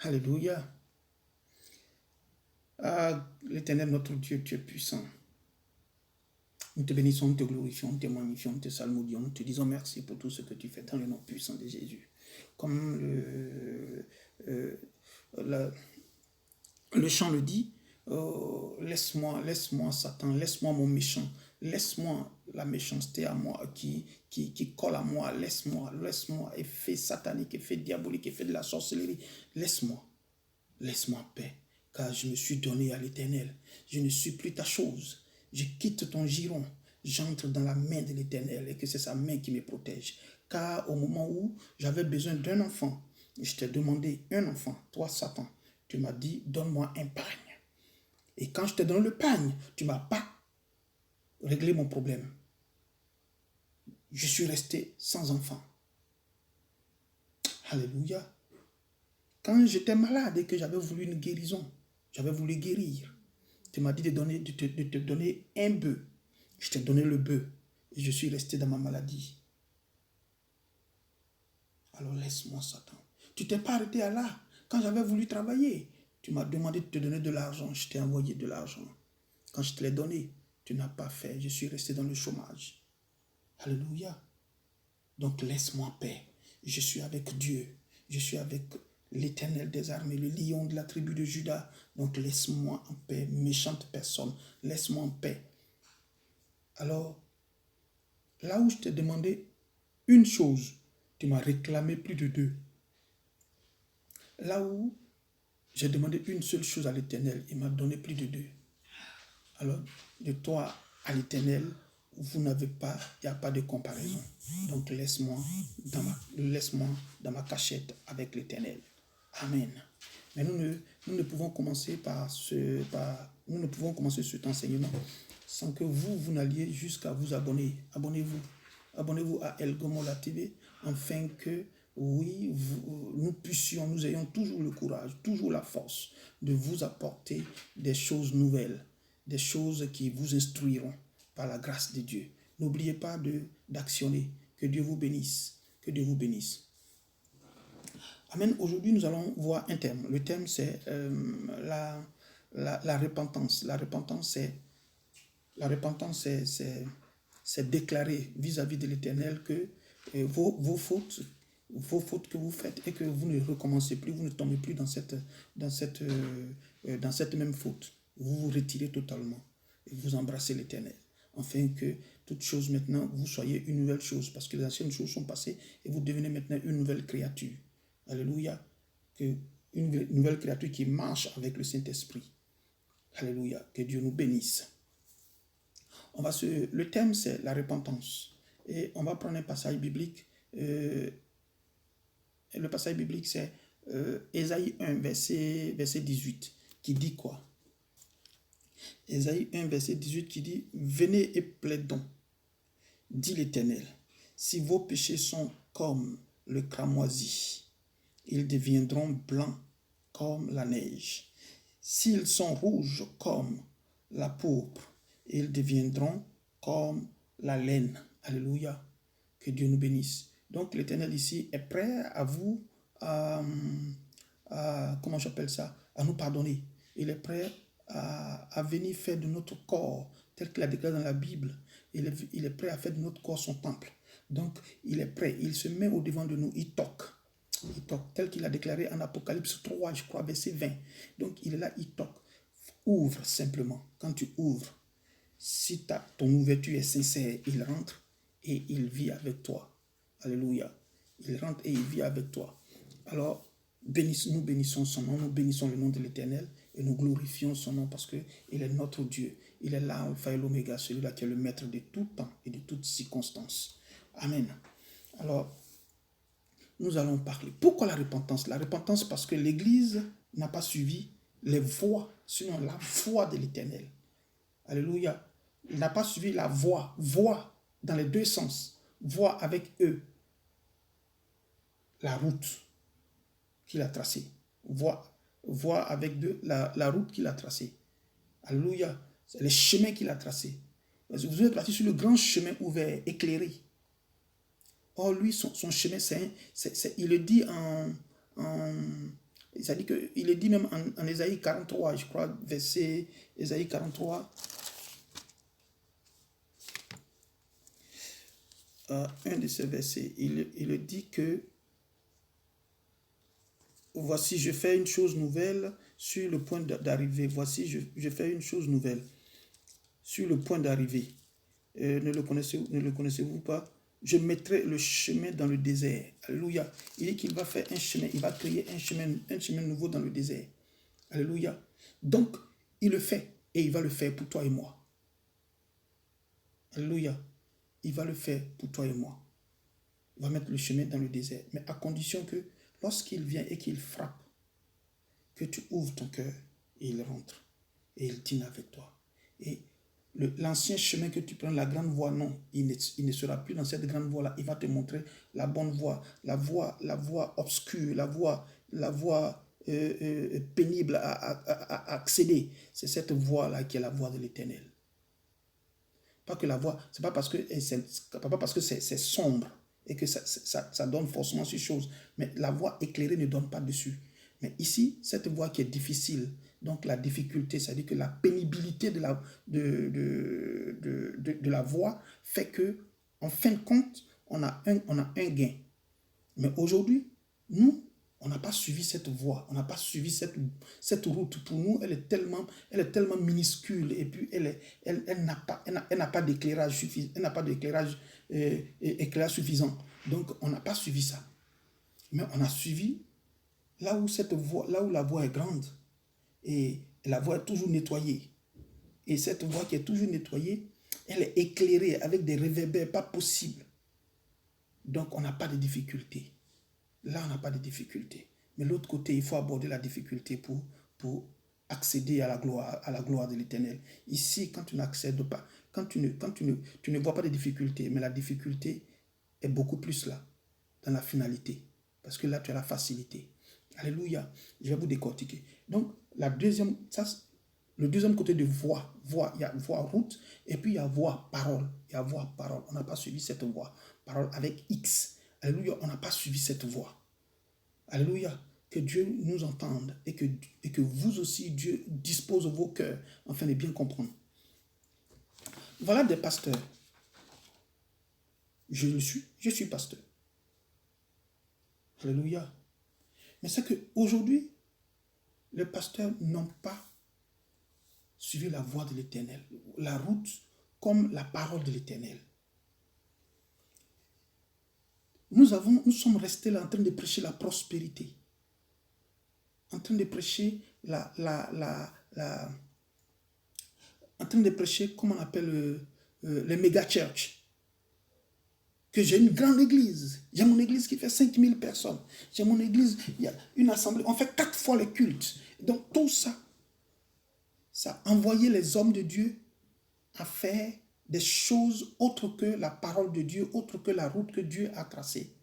Alléluia. Ah, l'Éternel, notre Dieu, tu es puissant. Nous te bénissons, nous te glorifions, nous te magnifions, nous te salmodions, nous te disons merci pour tout ce que tu fais dans le nom puissant de Jésus. Comme le chant le dit, laisse-moi Satan, laisse-moi mon méchant, laisse-moi la méchanceté à moi qui colle à moi, laisse-moi, effet satanique, effet diabolique, effet de la sorcellerie, laisse-moi paix, car je me suis donné à l'Éternel, je ne suis plus ta chose, je quitte ton giron, j'entre dans la main de l'Éternel et que c'est sa main qui me protège, car au moment où j'avais besoin d'un enfant, je t'ai demandé un enfant, toi Satan, tu m'as dit, donne-moi un pagne. Et quand je te donne le pagne, tu ne m'as pas réglé mon problème. Je suis resté sans enfant. Alléluia. Quand j'étais malade et que j'avais voulu une guérison, j'avais voulu guérir, tu m'as dit de te donner un bœuf. Je t'ai donné le bœuf et je suis resté dans ma maladie. Alors laisse-moi Satan. Tu t'es pas arrêté à là. Quand j'avais voulu travailler, tu m'as demandé de te donner de l'argent. Je t'ai envoyé de l'argent. Quand je te l'ai donné, tu n'as pas fait. Je suis resté dans le chômage. Alléluia. Donc laisse-moi paix. Je suis avec Dieu. Je suis avec l'Éternel des armées, le lion de la tribu de Juda. Donc laisse-moi en paix, méchante personne. Laisse-moi en paix. Alors, là où je t'ai demandé une chose, tu m'as réclamé plus de deux. Là où j'ai demandé une seule chose à l'Éternel, il m'a donné plus de deux. Alors, de toi à l'Éternel, vous n'avez pas, il n'y a pas de comparaison. Donc, laisse-moi dans ma cachette avec l'Éternel. Amen. Mais nous ne pouvons commencer nous ne pouvons commencer cet enseignement sans que vous n'alliez jusqu'à vous abonner. Abonnez-vous. Abonnez-vous à El Gomola TV, afin que, oui, nous ayons toujours le courage, toujours la force de vous apporter des choses nouvelles, des choses qui vous instruiront par la grâce de Dieu. N'oubliez pas d'actionner. Que Dieu vous bénisse. Que Dieu vous bénisse. Amen. Aujourd'hui, nous allons voir un thème. Le thème, c'est la repentance. La repentance, c'est déclarer vis-à-vis de l'Éternel que vos fautes que vous faites et que vous ne recommencez plus, vous ne tombez plus dans cette même faute. Vous vous retirez totalement et vous embrassez l'Éternel, afin que toute chose maintenant, vous soyez une nouvelle chose, parce que les anciennes choses sont passées et vous devenez maintenant une nouvelle créature. Alléluia. Une nouvelle créature qui marche avec le Saint-Esprit. Alléluia. Que Dieu nous bénisse. Le thème, c'est la repentance. Et on va prendre un passage biblique. Le passage biblique, c'est Ésaïe 1, verset 18, qui dit quoi? Ésaïe 1, verset 18, qui dit « Venez et plaidons, dit l'Éternel, si vos péchés sont comme le cramoisi, ils deviendront blancs comme la neige. S'ils sont rouges comme la pourpre, ils deviendront comme la laine. » Alléluia. Que Dieu nous bénisse. Donc l'Éternel ici est prêt à vous, comment j'appelle ça, à nous pardonner. Il est prêt à venir faire de notre corps, tel qu'il a déclaré dans la Bible, il est prêt à faire de notre corps son temple. Donc, il est prêt, il se met au devant de nous, il toque, tel qu'il a déclaré en Apocalypse 3, je crois, verset 20. Donc, il est là, il toque. Ouvre simplement. Quand tu ouvres, si ton ouverture est sincère, il rentre et il vit avec toi. Alléluia. Il rentre et il vit avec toi. Alors, nous bénissons son nom, nous bénissons le nom de l'Éternel et nous glorifions son nom parce qu'il est notre Dieu. Il est l'alpha et l'oméga, celui-là qui est le maître de tout temps et de toutes circonstances. Amen. Alors, nous allons parler. Pourquoi la repentance? La repentance parce que l'Église n'a pas suivi les voies, sinon la voie de l'Éternel. Alléluia. Il n'a pas suivi la voie dans les deux sens. Voie avec eux, la route qu'il a tracée. Voie avec la route qu'il a tracée. Alléluia. C'est le chemin qu'il a tracé. Vous êtes parti sur le grand chemin ouvert, éclairé. Or, lui, son chemin, il le dit il le dit même en Ésaïe 43, je crois, verset Ésaïe 43. Un de ces versets, il dit que voici, je fais une chose nouvelle sur le point d'arriver. Voici, je fais une chose nouvelle sur le point d'arriver. Ne le connaissez-vous pas? Je mettrai le chemin dans le désert. Alléluia. Il dit qu'il va faire un chemin, il va créer un chemin nouveau dans le désert. Alléluia. Donc, il le fait et il va le faire pour toi et moi. Alléluia. Il va le faire pour toi et moi. Il va mettre le chemin dans le désert. Mais à condition que lorsqu'il vient et qu'il frappe, que tu ouvres ton cœur et il rentre. Et il dîne avec toi. Et l'ancien chemin que tu prends, la grande voie, non, il ne sera plus dans cette grande voie-là. Il va te montrer la bonne voie, la voie obscure, la voie pénible à accéder. C'est cette voie-là qui est la voie de l'Éternel. Pas que la voie, c'est pas parce que c'est sombre et que ça donne forcément ces choses, mais la voie éclairée ne donne pas dessus. Mais ici, cette voie qui est difficile, donc la difficulté, c'est-à-dire que la pénibilité de la voie fait que, en fin de compte, on a un gain. Mais aujourd'hui, nous, on n'a pas suivi cette voie, on n'a pas suivi cette route. Pour nous, elle est tellement minuscule et puis elle n'a pas d'éclairage suffisant, elle n'a pas d'éclairage suffisant. Donc, on n'a pas suivi ça. Mais on a suivi là où la voie est grande et la voie est toujours nettoyée. Et cette voie qui est toujours nettoyée, elle est éclairée avec des réverbères pas possibles. Donc, on n'a pas de difficulté. Là, on n'a pas de difficulté. Mais de l'autre côté, il faut aborder la difficulté pour accéder à la gloire de l'Éternel. Ici, quand tu n'accèdes pas, quand tu ne vois pas de difficulté, mais la difficulté est beaucoup plus là, dans la finalité. Parce que là, tu as la facilité. Alléluia. Je vais vous décortiquer. Donc, le deuxième côté de voie, il y a voie route, et puis il y a voie parole. Il y a voie parole. On n'a pas suivi cette voie. Parole avec X. Alléluia, on n'a pas suivi cette voie. Alléluia, que Dieu nous entende et que vous aussi, Dieu dispose vos cœurs afin de bien comprendre. Voilà des pasteurs. Je suis pasteur. Alléluia. Mais c'est qu'aujourd'hui, les pasteurs n'ont pas suivi la voie de l'Éternel, la route comme la parole de l'Éternel. Nous sommes restés là en train de prêcher la prospérité, en train de prêcher en train de prêcher, comme on appelle les méga-church. Que j'ai une grande église. J'ai mon église qui fait 5000 personnes. J'ai mon église, il y a une assemblée. On fait 4 fois les cultes. Donc tout ça, ça a envoyé les hommes de Dieu à faire des choses autres que la parole de Dieu, autres que la route que Dieu a tracée.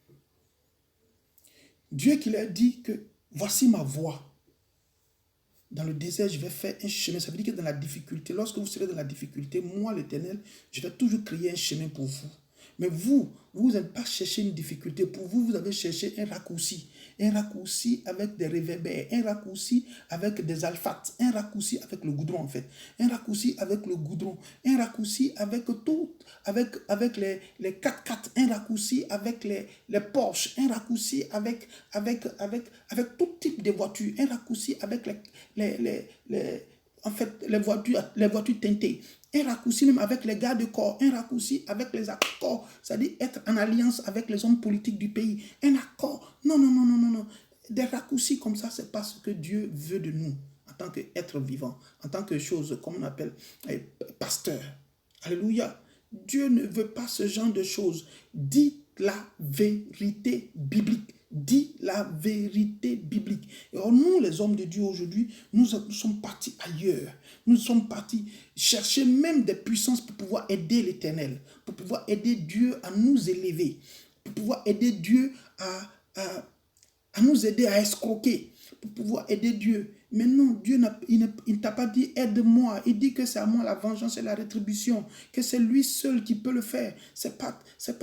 Dieu qui leur dit que voici ma voie. Dans le désert, je vais faire un chemin. Ça veut dire que dans la difficulté, lorsque vous serez dans la difficulté, moi, l'Éternel, je vais toujours créer un chemin pour vous. Mais vous n'avez pas cherché une difficulté. Pour vous, vous avez cherché un raccourci. Un raccourci avec des réverbères. Un raccourci avec des alphates. Un raccourci avec le goudron, en fait. Un raccourci avec le goudron. Un raccourci avec tout. Avec les 4x4. Un raccourci avec les Porsche. Un raccourci avec tout type de voitures. Un raccourci avec les voitures teintées. Un raccourci même avec les gardes de corps, un raccourci avec les accords, c'est-à-dire être en alliance avec les hommes politiques du pays. Un accord. Non. Des raccourcis comme ça, c'est pas ce que Dieu veut de nous en tant qu'être vivant, en tant que chose, comme on appelle, pasteur. Alléluia. Dieu ne veut pas ce genre de choses. Dites la vérité biblique. Dit la vérité biblique. Et alors nous, les hommes de Dieu aujourd'hui, nous sommes partis ailleurs. Nous sommes partis chercher même des puissances pour pouvoir aider l'Éternel, pour pouvoir aider Dieu à nous élever, pour pouvoir aider Dieu à nous aider à escroquer, pour pouvoir aider Dieu. Mais non, Dieu il ne t'a pas dit aide-moi. Il dit que c'est à moi la vengeance et la rétribution, que c'est lui seul qui peut le faire. C'est pas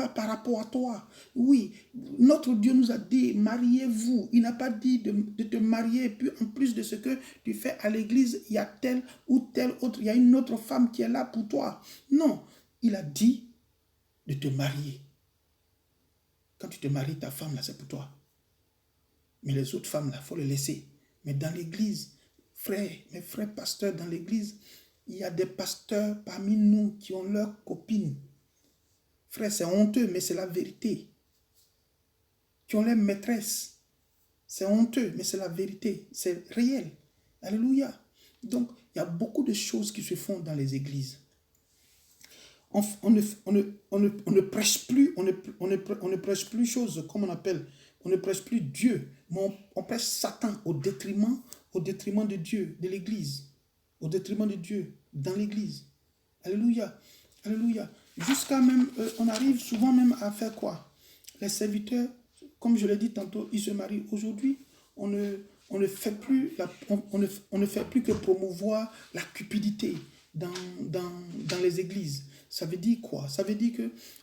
par rapport à toi. Oui, notre Dieu nous a dit mariez-vous. Il n'a pas dit de te marier. Et puis en plus de ce que tu fais à l'église, il y a telle ou telle autre, il y a une autre femme qui est là pour toi. Non, il a dit de te marier. Quand tu te maries, ta femme là, c'est pour toi. Mais les autres femmes là, il faut les laisser. Mais dans l'église, mes frères pasteurs dans l'église, il y a des pasteurs parmi nous qui ont leurs copines. Frère, c'est honteux, mais c'est la vérité. Qui ont leurs maîtresses. C'est honteux, mais c'est la vérité. C'est réel. Alléluia. Donc, il y a beaucoup de choses qui se font dans les églises. On ne prêche plus, on ne prêche plus choses, comme on appelle, on ne prêche plus Dieu, mais on prêche Satan au détriment de Dieu, de l'église, au détriment de Dieu, dans l'église. Alléluia, alléluia. Jusqu'à même, on arrive souvent même à faire quoi? Les serviteurs, comme je l'ai dit tantôt, ils se marient. Aujourd'hui, on ne fait plus que promouvoir la cupidité dans les églises. Ça veut dire quoi? Ça veut dire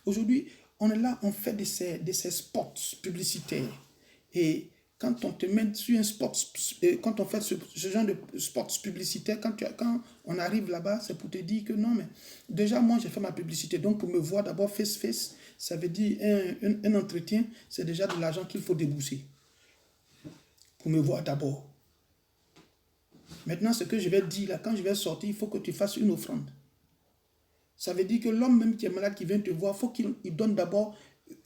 qu'aujourd'hui, on est là, on fait de ces spots publicitaires. Et quand on te met sur un spot, quand on fait ce genre de spots publicitaires, quand on arrive là-bas, c'est pour te dire que non, mais déjà, moi, j'ai fait ma publicité. Donc, pour me voir d'abord face-face, ça veut dire un entretien, c'est déjà de l'argent qu'il faut débourser. Pour me voir d'abord. Maintenant, ce que je vais dire là, quand je vais sortir, il faut que tu fasses une offrande. Ça veut dire que l'homme même qui est malade, qui vient te voir, il faut qu'il donne d'abord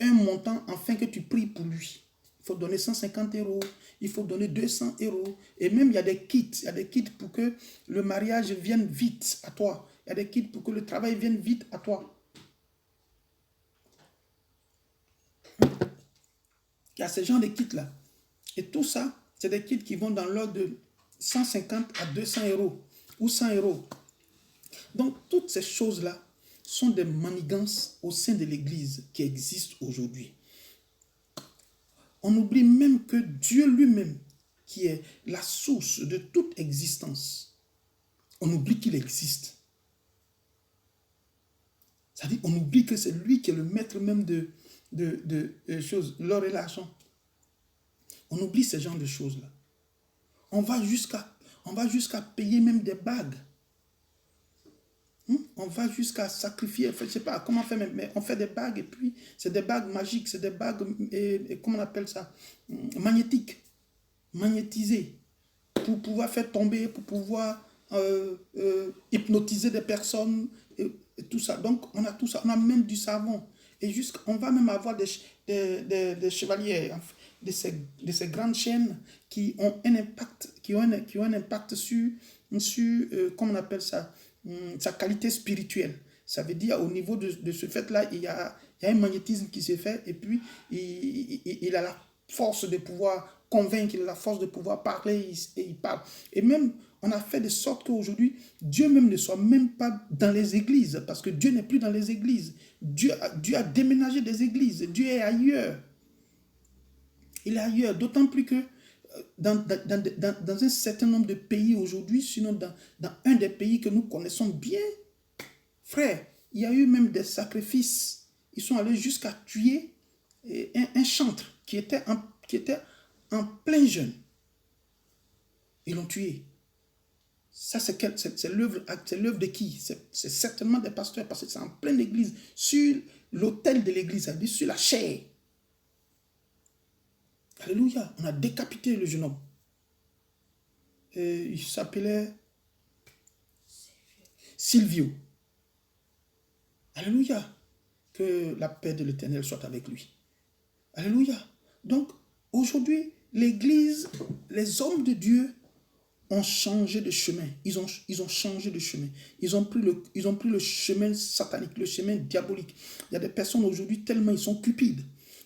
un montant afin que tu pries pour lui. Il faut donner 150 €, il faut donner 200 €. Et même, il y a des kits pour que le mariage vienne vite à toi. Il y a des kits pour que le travail vienne vite à toi. Il y a ce genre de kits-là. Et tout ça, c'est des kits qui vont dans l'ordre de 150 à 200 € ou 100 €. Donc, toutes ces choses-là sont des manigances au sein de l'Église qui existent aujourd'hui. On oublie même que Dieu lui-même, qui est la source de toute existence, on oublie qu'il existe. C'est-à-dire, on oublie que c'est lui qui est le maître même de choses, l'or et l'argent. On oublie ce genre de choses-là. On va jusqu'à payer même des bagues. On va jusqu'à sacrifier, je ne sais pas comment on fait, mais on fait des bagues et puis c'est des bagues magiques, c'est des bagues, comment on appelle ça, magnétiques, magnétisées, pour pouvoir faire tomber, pour pouvoir hypnotiser des personnes, et tout ça. Donc on a tout ça, on a même du savon. Et on va même avoir des chevaliers, de ces grandes chaînes qui ont un impact, qui ont un impact sur comment on appelle ça, sa qualité spirituelle. Ça veut dire au niveau de ce fait-là, il y a un magnétisme qui se fait et puis il a la force de pouvoir convaincre, il a la force de pouvoir parler et il parle. Et même, on a fait de sorte qu'aujourd'hui, Dieu même ne soit même pas dans les églises parce que Dieu n'est plus dans les églises. Dieu a déménagé des églises. Dieu est ailleurs. Il est ailleurs. D'autant plus que dans un certain nombre de pays aujourd'hui, sinon dans un des pays que nous connaissons bien, frère, il y a eu même des sacrifices. Ils sont allés jusqu'à tuer un chantre qui était en plein jeûne. Ils l'ont tué. Ça, c'est l'œuvre de qui? C'est certainement des pasteurs, parce que c'est en pleine église, sur l'autel de l'église, c'est-à-dire sur la chair. Alléluia. On a décapité le jeune homme. Et il s'appelait Silvio. Alléluia. Que la paix de l'Éternel soit avec lui. Alléluia. Donc, aujourd'hui, l'église, les hommes de Dieu ont changé de chemin. Ils ont changé de chemin. Ils ont pris le chemin satanique, le chemin diabolique. Il y a des personnes aujourd'hui, tellement ils sont cupides.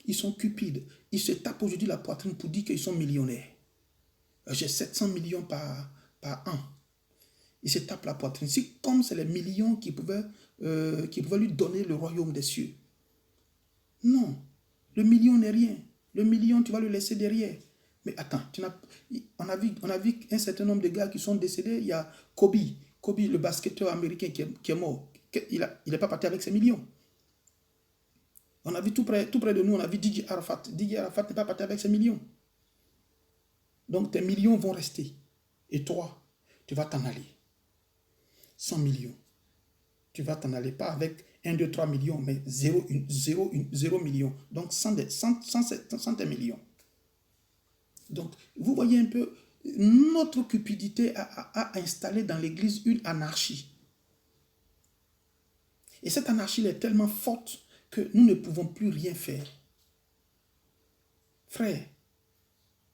Ils sont cupides. Ils se tapent aujourd'hui la poitrine pour dire qu'ils sont millionnaires. J'ai 700 millions par an. Ils se tapent la poitrine. C'est comme c'est les millions qui pouvaient lui donner le royaume des cieux. Non. Le million n'est rien. Le million, tu vas le laisser derrière. Mais attends, on a vu un certain nombre de gars qui sont décédés. Il y a Kobe, le basketteur américain qui est mort. Il n'est pas parti avec ses millions. On a vu tout près de nous, on a vu Didier Arafat. Didier Arafat n'est pas parti avec ses millions. Donc tes millions vont rester. Et toi, tu vas t'en aller. 100 millions. Tu vas t'en aller pas avec 1, 2, 3 millions, mais 0 millions. Donc 100 tes millions. Donc, vous voyez un peu, notre cupidité a installé dans l'église une anarchie. Et cette anarchie est tellement forte que nous ne pouvons plus rien faire. Frère,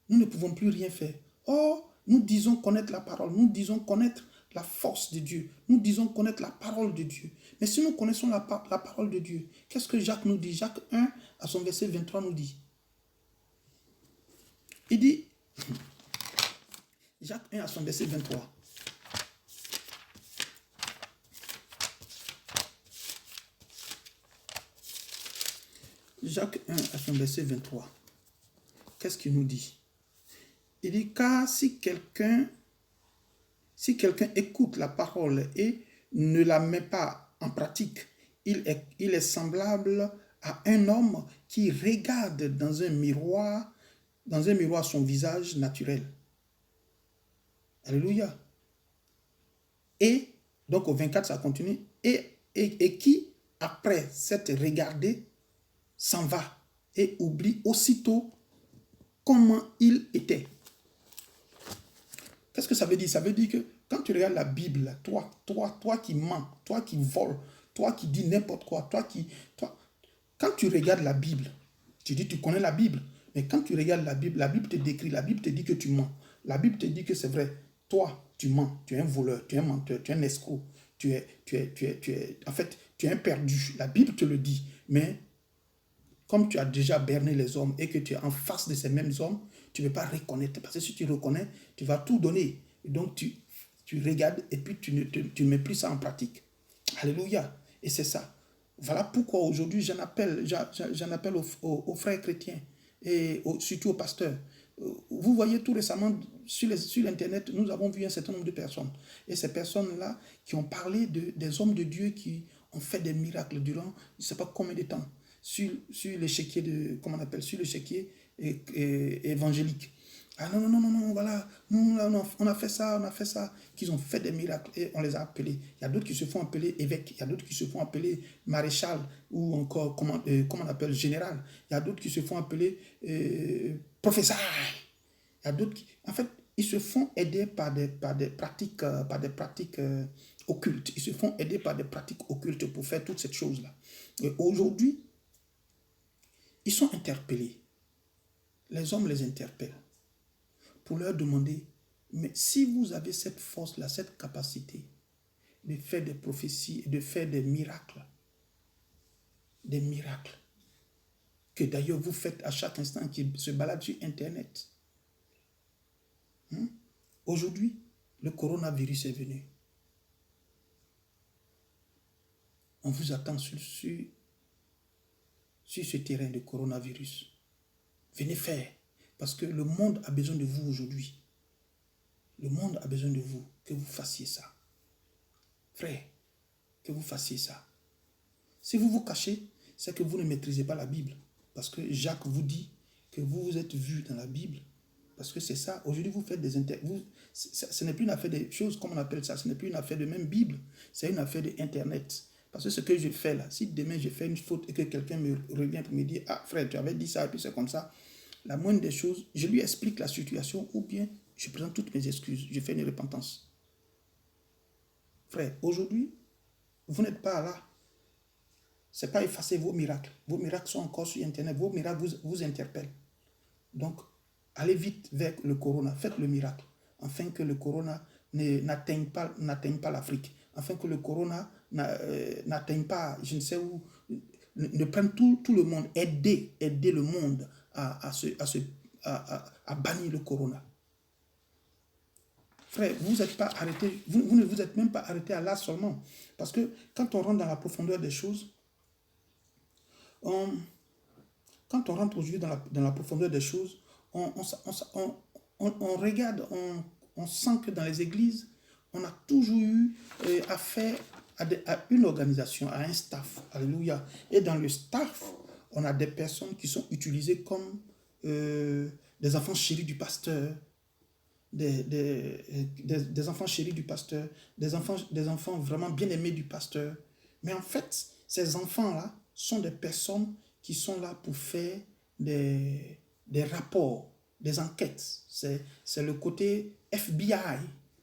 nous ne pouvons plus rien faire. Or, nous disons connaître la parole, nous disons connaître la force de Dieu, nous disons connaître la parole de Dieu. Mais si nous connaissons la parole de Dieu, qu'est-ce que Jacques nous dit? Jacques 1, à son verset 23, nous dit. Il dit, Jacques 1 à son verset 23. Jacques 1 à son verset 23. Qu'est-ce qu'il nous dit? Il dit, car si quelqu'un écoute la parole et ne la met pas en pratique, il est semblable à un homme qui regarde dans un miroir son visage naturel. Alléluia. Et, donc au 24, ça continue, et qui, après s'être regardé, s'en va et oublie aussitôt comment il était. Qu'est-ce que ça veut dire? Ça veut dire que quand tu regardes la Bible, toi qui mens, toi qui voles, toi qui dis n'importe quoi, quand tu regardes la Bible, tu dis tu connais la Bible, mais quand tu regardes la Bible te décrit, la Bible te dit que tu mens. La Bible te dit que c'est vrai. Toi, tu mens, tu es un voleur, tu es un menteur, tu es un escroc, tu es un perdu. La Bible te le dit, mais comme tu as déjà berné les hommes et que tu es en face de ces mêmes hommes, tu ne peux pas reconnaître. Parce que si tu reconnais, tu vas tout donner. Et donc, tu regardes et puis tu ne mets plus ça en pratique. Alléluia. Et c'est ça. Voilà pourquoi aujourd'hui, j'en appelle aux frères chrétiens et surtout aux pasteurs. Vous voyez tout récemment sur l'Internet, nous avons vu un certain nombre de personnes. Et ces personnes-là qui ont parlé des hommes de Dieu qui ont fait des miracles durant je ne sais pas combien de temps sur l'échiquier sur l'échiquier évangélique. Ah non, voilà, nous, on a fait ça, qu'ils ont fait des miracles et on les a appelés. Il y a d'autres qui se font appeler évêques, il y a d'autres qui se font appeler maréchal ou encore, comment on appelle, général. Il y a d'autres qui se font appeler professeur. Il y a d'autres qui, en fait, ils se font aider par des pratiques occultes. Ils se font aider par des pratiques occultes pour faire toutes ces choses-là. Et aujourd'hui, ils sont interpellés. Les hommes les interpellent pour leur demander, mais si vous avez cette force-là, cette capacité, de faire des prophéties et de faire des miracles. Des miracles. Que d'ailleurs vous faites à chaque instant qui se balade sur Internet. Aujourd'hui, le coronavirus est venu. On vous attend sur ce terrain de coronavirus. Venez faire. Parce que le monde a besoin de vous aujourd'hui. Le monde a besoin de vous. Que vous fassiez ça. Frère, que vous fassiez ça. Si vous vous cachez, c'est que vous ne maîtrisez pas la Bible. Parce que Jacques vous dit que vous vous êtes vu dans la Bible. Parce que c'est ça. Aujourd'hui, vous faites des ce n'est plus une affaire de choses, comme on appelle ça. Ce n'est plus une affaire de même Bible. C'est une affaire d'Internet. Parce que ce que je fais là, si demain je fais une faute et que quelqu'un me revient pour me dire « Ah frère, tu avais dit ça et puis c'est comme ça », la moindre des choses, je lui explique la situation ou bien je présente toutes mes excuses. Je fais une repentance. Frère, aujourd'hui, vous n'êtes pas là. Ce n'est pas effacer vos miracles. Vos miracles sont encore sur Internet. Vos miracles vous interpellent. Donc, allez vite vers le corona. Faites le miracle. Afin que le corona n'atteigne pas l'Afrique. Afin que le corona n'atteigne pas, je ne sais où, ne prenne tout le monde. Aider le monde à bannir le corona. Frère, vous n'êtes pas arrêté, vous ne vous êtes même pas arrêté à là seulement. Parce que quand on rentre dans la profondeur des choses, quand on rentre aujourd'hui dans la profondeur des choses, on regarde, on sent que dans les églises, on a toujours eu affaire à une organisation, à un staff. Alléluia. Et dans le staff, on a des personnes qui sont utilisées comme des enfants chéris du pasteur, des enfants chéris du pasteur, des enfants vraiment bien aimés du pasteur. Mais en fait, ces enfants-là sont des personnes qui sont là pour faire des rapports, des enquêtes. C'est le côté FBI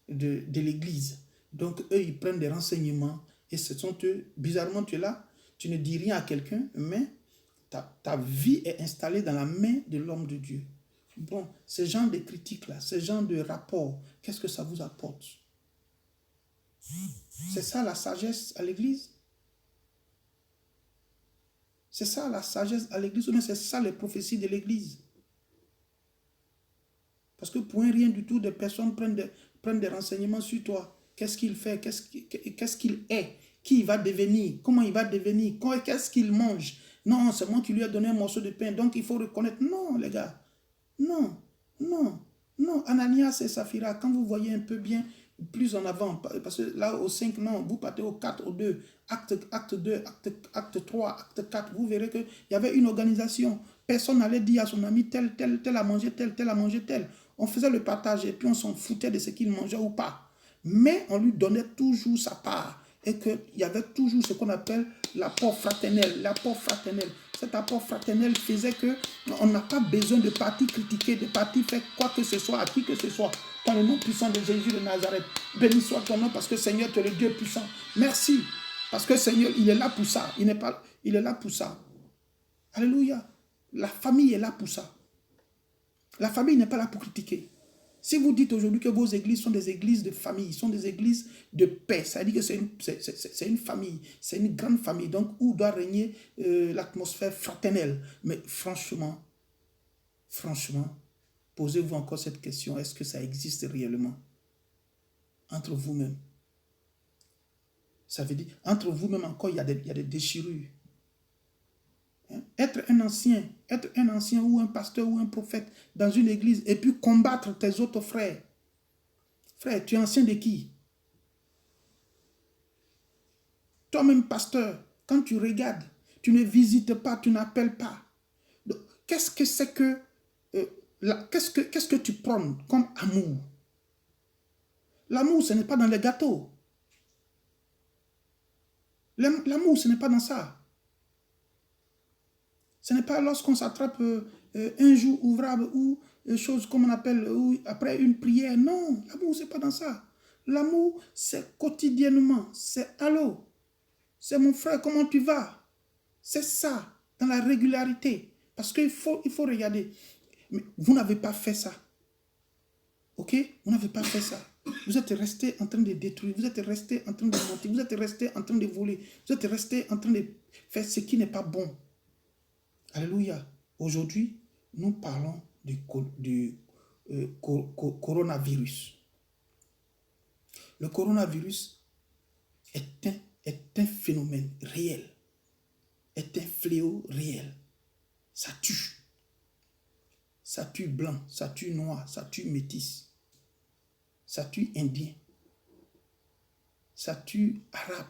de l'Église. Donc, eux, ils prennent des renseignements et ce sont eux, bizarrement, tu es là, tu ne dis rien à quelqu'un, mais ta vie est installée dans la main de l'homme de Dieu. Bon, ce genre de critiques-là, ce genre de rapports, qu'est-ce que ça vous apporte? C'est ça la sagesse à l'Église? C'est ça la sagesse à l'Église ou bien c'est ça les prophéties de l'Église? Parce que pour rien du tout, des personnes prennent des renseignements sur toi. Qu'est-ce qu'il fait? Qu'est-ce qu'il est? Qui il va devenir? Comment il va devenir? Qu'est-ce qu'il mange? Non, c'est moi qui lui ai donné un morceau de pain, donc il faut reconnaître. Non, les gars. Non. Ananias et Saphira, quand vous voyez un peu bien plus en avant, parce que là au 5, non, vous partez au 4, au 2, acte 2, acte 3, acte 4, vous verrez qu'il y avait une organisation. Personne n'allait dire à son ami tel a mangé tel a mangé tel. On faisait le partage et puis on s'en foutait de ce qu'il mangeait ou pas. Mais on lui donnait toujours sa part. Et qu'il y avait toujours ce qu'on appelle l'apport fraternel. L'apport fraternel. Cet apport fraternel faisait qu'on n'a pas besoin de partir critiquer, de partir faire quoi que ce soit, à qui que ce soit. Dans le nom puissant de Jésus de Nazareth, béni soit ton nom parce que Seigneur, tu es le Dieu puissant. Merci. Parce que Seigneur, il est là pour ça. Il est là pour ça. Alléluia. La famille est là pour ça. La famille n'est pas là pour critiquer. Si vous dites aujourd'hui que vos églises sont des églises de famille, sont des églises de paix, ça veut dire que c'est une famille, c'est une grande famille, donc où doit régner l'atmosphère fraternelle. Mais franchement, posez-vous encore cette question, est-ce que ça existe réellement entre vous-même? Ça veut dire, entre vous-même encore, il y a des déchirures. Être un ancien ou un pasteur ou un prophète dans une église et puis combattre tes autres frères. Frère, tu es ancien de qui? Toi-même pasteur, quand tu regardes, tu ne visites pas, tu n'appelles pas. Qu'est-ce que c'est que qu'est-ce que tu prends comme amour? L'amour, ce n'est pas dans les gâteaux. L'amour, ce n'est pas dans ça. Ce n'est pas lorsqu'on s'attrape un jour ouvrable ou chose comme on appelle après une prière. Non, l'amour, ce n'est pas dans ça. L'amour, c'est quotidiennement. C'est allô. C'est mon frère, comment tu vas? C'est ça, dans la régularité. Parce qu'il faut regarder. Mais vous n'avez pas fait ça. Ok? Vous n'avez pas fait ça. Vous êtes resté en train de détruire, vous êtes resté en train de mentir, vous êtes resté en train de voler, vous êtes resté en train de faire ce qui n'est pas bon. Alléluia. Aujourd'hui, nous parlons du coronavirus. Le coronavirus est un phénomène réel, est un fléau réel. Ça tue. Ça tue blanc, ça tue noir, ça tue métis, ça tue indien, ça tue arabe,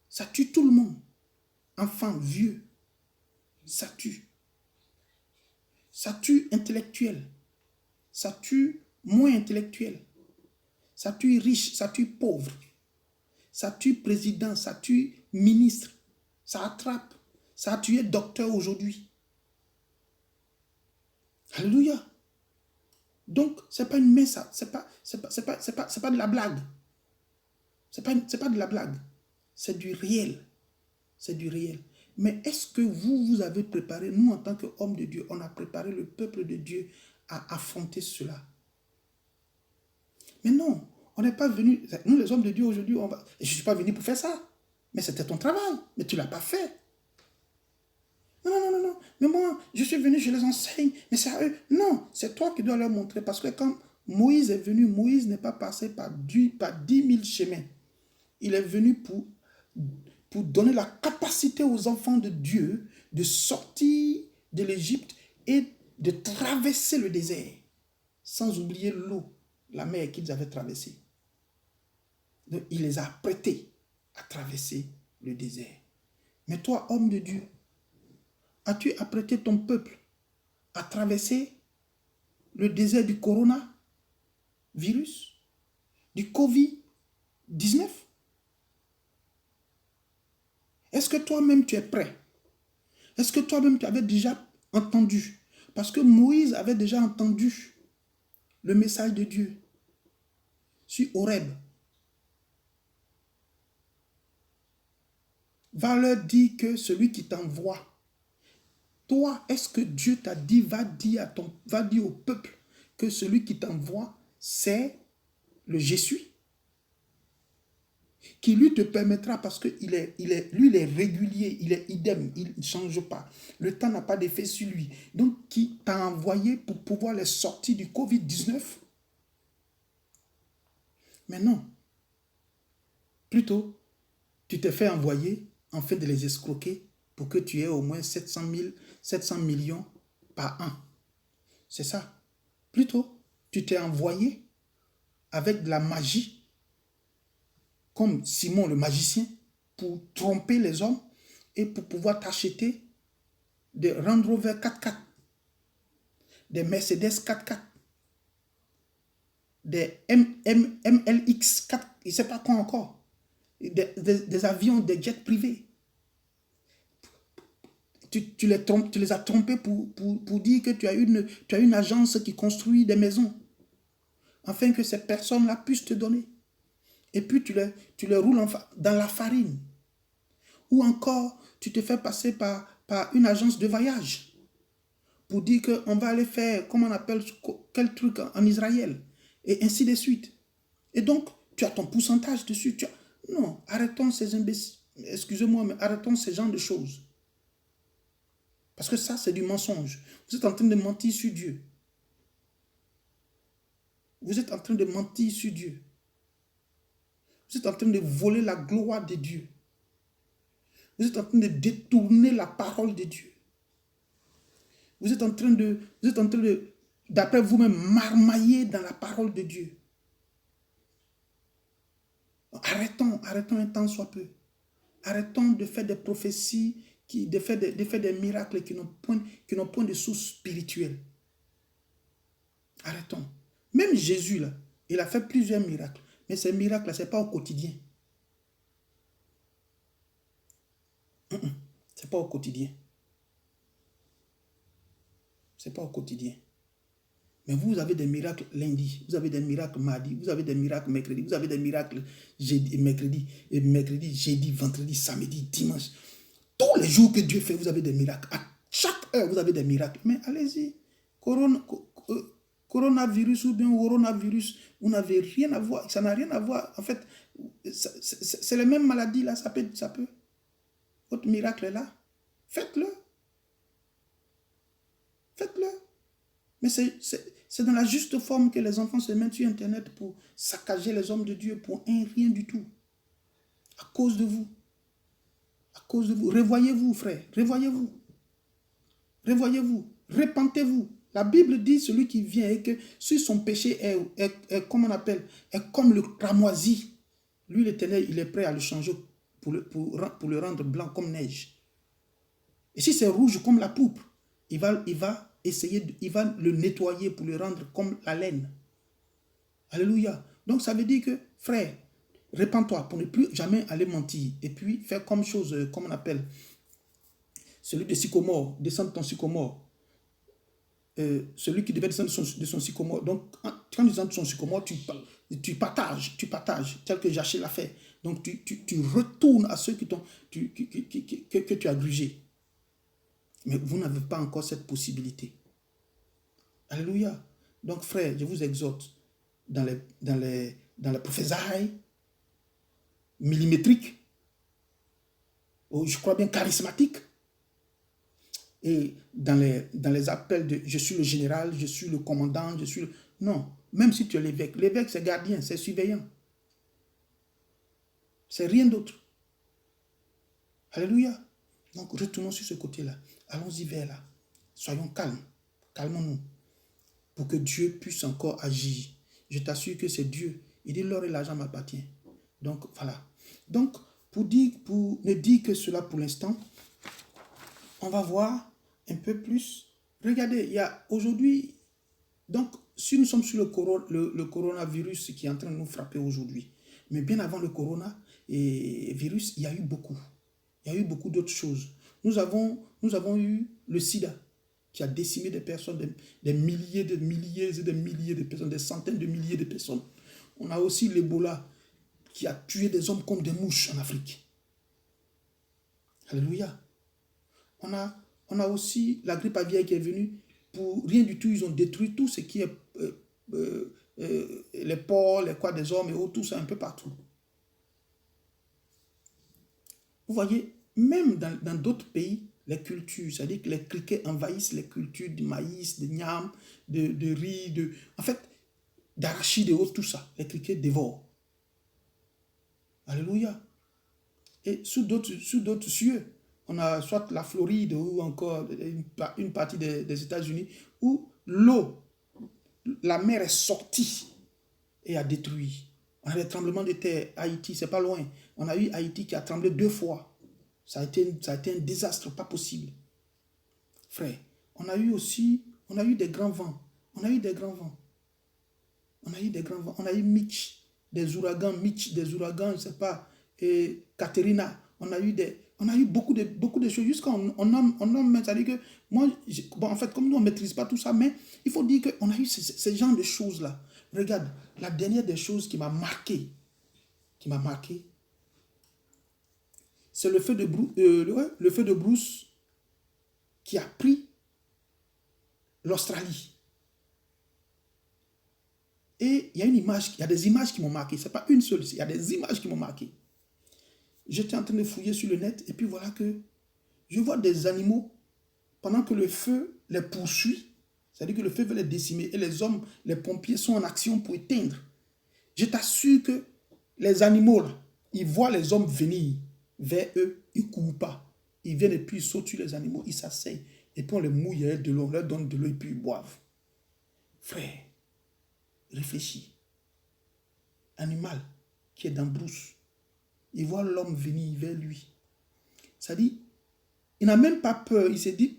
ça tue tout le monde, enfants, vieux, ça tue. Ça tue intellectuel, ça tue moins intellectuel, ça tue riche, ça tue pauvre, ça tue président, ça tue ministre, ça attrape, ça a tué docteur aujourd'hui. Alléluia. Donc, ce n'est pas une messe, ce n'est pas de la blague. Ce n'est pas de la blague. C'est du réel. C'est du réel. Mais est-ce que vous avez préparé, nous en tant qu'hommes de Dieu, on a préparé le peuple de Dieu à affronter cela? Mais non, on n'est pas venu, nous les hommes de Dieu aujourd'hui, je ne suis pas venu pour faire ça. Mais c'était ton travail, mais tu ne l'as pas fait. Non. Mais moi, je suis venu, je les enseigne, mais c'est à eux. Non, c'est toi qui dois leur montrer. Parce que quand Moïse est venu, Moïse n'est pas passé par 10 000 chemins. Il est venu pour donner la capacité aux enfants de Dieu de sortir de l'Égypte et de traverser le désert, sans oublier l'eau, la mer qu'ils avaient traversée. Donc, il les a prêtés à traverser le désert. Mais toi, homme de Dieu, as-tu apprêté ton peuple à traverser le désert du coronavirus, du Covid-19? Est-ce que toi-même tu es prêt? Est-ce que toi-même tu avais déjà entendu? Parce que Moïse avait déjà entendu le message de Dieu sur Horeb. Va leur dire que celui qui t'envoie. Toi, est-ce que Dieu t'a dit, va dire au peuple que celui qui t'envoie, c'est le Jésus, qui lui te permettra, parce que lui, il est régulier, il est idem, il ne change pas. Le temps n'a pas d'effet sur lui. Donc, qui t'a envoyé pour pouvoir les sortir du Covid-19? Mais non. Plutôt, tu t'es fait envoyer en fait de les escroquer pour que tu aies au moins 700 millions par an. C'est ça. Plutôt, tu t'es envoyé avec de la magie, comme Simon le magicien, pour tromper les hommes et pour pouvoir t'acheter des Range Rover 4x4, des Mercedes 4x4, des MLX 4, je ne sais pas quoi encore, des avions, des jets privés. Tu les as trompés pour dire que tu as une agence qui construit des maisons, afin que ces personnes-là puissent te donner. Et puis tu les roules dans la farine. Ou encore, tu te fais passer par une agence de voyage pour dire qu'on va aller faire, comment on appelle, quel truc en Israël, et ainsi de suite. Et donc, tu as ton pourcentage dessus. Non, arrêtons ces imbéciles. Excusez-moi, mais arrêtons ces genres de choses. Parce que ça, c'est du mensonge. Vous êtes en train de mentir sur Dieu. Vous êtes en train de mentir sur Dieu. Vous êtes en train de voler la gloire de Dieu. Vous êtes en train de détourner la parole de Dieu. Vous êtes en train de, d'après vous-même, marmailler dans la parole de Dieu. Arrêtons un temps soit peu. Arrêtons de faire des prophéties, de faire des miracles qui n'ont point de source spirituelle. Arrêtons. Même Jésus, là, il a fait plusieurs miracles. Mais ces miracles-là, ce n'est pas au quotidien. Ce n'est pas au quotidien. Ce n'est pas au quotidien. Mais vous avez des miracles lundi, vous avez des miracles mardi, vous avez des miracles mercredi, vous avez des miracles mercredi, jeudi, vendredi, samedi, dimanche. Tous les jours que Dieu fait, vous avez des miracles. À chaque heure, vous avez des miracles. Mais allez-y. coronavirus ou bien coronavirus, vous n'avez rien à voir, ça n'a rien à voir. En fait, c'est les mêmes maladies là, ça peut. Votre miracle est là. Faites-le. Faites-le. Mais c'est dans la juste forme que les enfants se mettent sur Internet pour saccager les hommes de Dieu pour rien du tout. À cause de vous. À cause de vous. Revoyez-vous, frère. Revoyez-vous. Revoyez-vous. Repentez-vous. La Bible dit celui qui vient et que si son péché est comme on appelle, est comme le cramoisi, lui l'Éternel, il est prêt à le changer pour le rendre blanc comme neige. Et si c'est rouge comme la pourpre, il va le nettoyer pour le rendre comme la laine. Alléluia. Donc ça veut dire que, frère, répands-toi pour ne plus jamais aller mentir. Et puis faire comme chose, comme on appelle, celui de sycomore, descendre ton sycomore. Celui qui devait descendre de son sycomore. Donc, quand tu descends de son sycomore, tu partages, tel que Jaché l'a fait. Donc, tu retournes à ceux que tu as grugés. Mais vous n'avez pas encore cette possibilité. Alléluia. Donc, frère, je vous exhorte dans les prophéties millimétriques, ou je crois bien charismatiques, et dans les appels de je suis le général, je suis le commandant, je suis le... Non, même si tu es l'évêque. L'évêque, c'est gardien, c'est surveillant. C'est rien d'autre. Alléluia. Donc, retournons sur ce côté-là. Allons-y vers là. Soyons calmes. Calmons-nous. Pour que Dieu puisse encore agir. Je t'assure que c'est Dieu. Il dit, l'or et l'argent m'appartiennent. Donc, voilà. Donc, pour ne dire que cela pour l'instant, on va voir un peu plus. Regardez, il y a aujourd'hui, donc, si nous sommes sur le coronavirus qui est en train de nous frapper aujourd'hui, mais bien avant le coronavirus, il y a eu beaucoup. Il y a eu beaucoup d'autres choses. Nous avons eu le sida qui a décimé des personnes, des milliers et des milliers de personnes, des centaines de milliers de personnes. On a aussi l'Ebola qui a tué des hommes comme des mouches en Afrique. Alléluia. On a aussi la grippe aviaire qui est venue. Pour rien du tout, ils ont détruit tout ce qui est les porcs, les quoi des hommes et tout ça un peu partout. Vous voyez, même dans d'autres pays, les cultures, c'est-à-dire que les criquets envahissent les cultures du maïs, de niam, de riz, en fait, d'arachide et tout ça. Les criquets dévorent. Alléluia. Et sous d'autres cieux, on a soit la Floride ou encore une partie des États-Unis où l'eau, la mer est sortie et a détruit. On a des tremblements de terre. Haïti, c'est pas loin. On a eu Haïti qui a tremblé 2 fois. Ça a été un désastre, pas possible. Frère, on a eu des grands vents. On a eu des grands vents. On a eu Mitch, des ouragans, je ne sais pas, et Katerina. On a eu beaucoup de choses. Jusqu'à on nomme, c'est-à-dire que moi, en fait, comme nous, on ne maîtrise pas tout ça, mais il faut dire qu'on a eu ces genres de choses-là. Regarde, la dernière des choses qui m'a marqué, c'est le feu de brousse qui a pris l'Australie. Et il y a des images qui m'ont marqué. Ce n'est pas une seule, il y a des images qui m'ont marqué. J'étais en train de fouiller sur le net et puis voilà que je vois des animaux pendant que le feu les poursuit. C'est-à-dire que le feu veut les décimer et les hommes, les pompiers sont en action pour éteindre. Je t'assure que les animaux, là, ils voient les hommes venir vers eux, ils ne courent pas. Ils viennent et puis ils sautent sur les animaux, ils s'asseyent. Et puis on les mouille de l'eau, on leur donne de l'eau et puis ils boivent. Frère, réfléchis. Animal qui est dans brousse, il voit l'homme venir vers lui. Ça dit, il n'a même pas peur. Il s'est dit,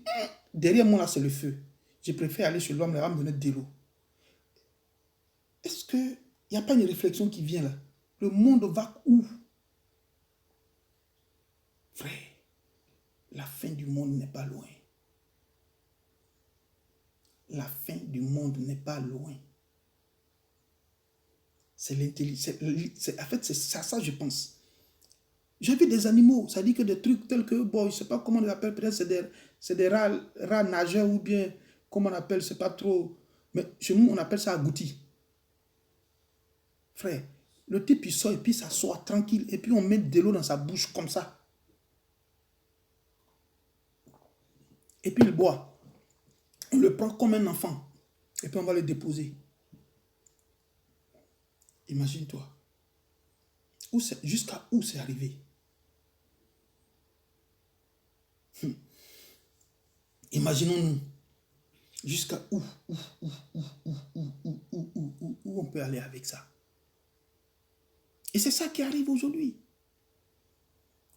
derrière moi là c'est le feu. Je préfère aller chez l'homme, là, me donner de l'eau. Est-ce qu'il n'y a pas une réflexion qui vient là? Le monde va où? Frère, la fin du monde n'est pas loin. La fin du monde n'est pas loin. C'est l'intelligence. En fait, c'est ça, je pense. J'ai vu des animaux, ça dit que des trucs tels que, bon, je ne sais pas comment on les appelle, peut-être c'est des rats nageurs ou bien, comment on appelle, c'est pas trop. Mais chez nous, on appelle ça agouti. Frère, le type, il sort et puis il s'assoit tranquille. Et puis on met de l'eau dans sa bouche comme ça. Et puis il boit. On le prend comme un enfant. Et puis on va le déposer. Imagine-toi. Jusqu'à où c'est arrivé? Imaginons-nous. Jusqu'à où on peut aller avec ça? Et c'est ça qui arrive aujourd'hui.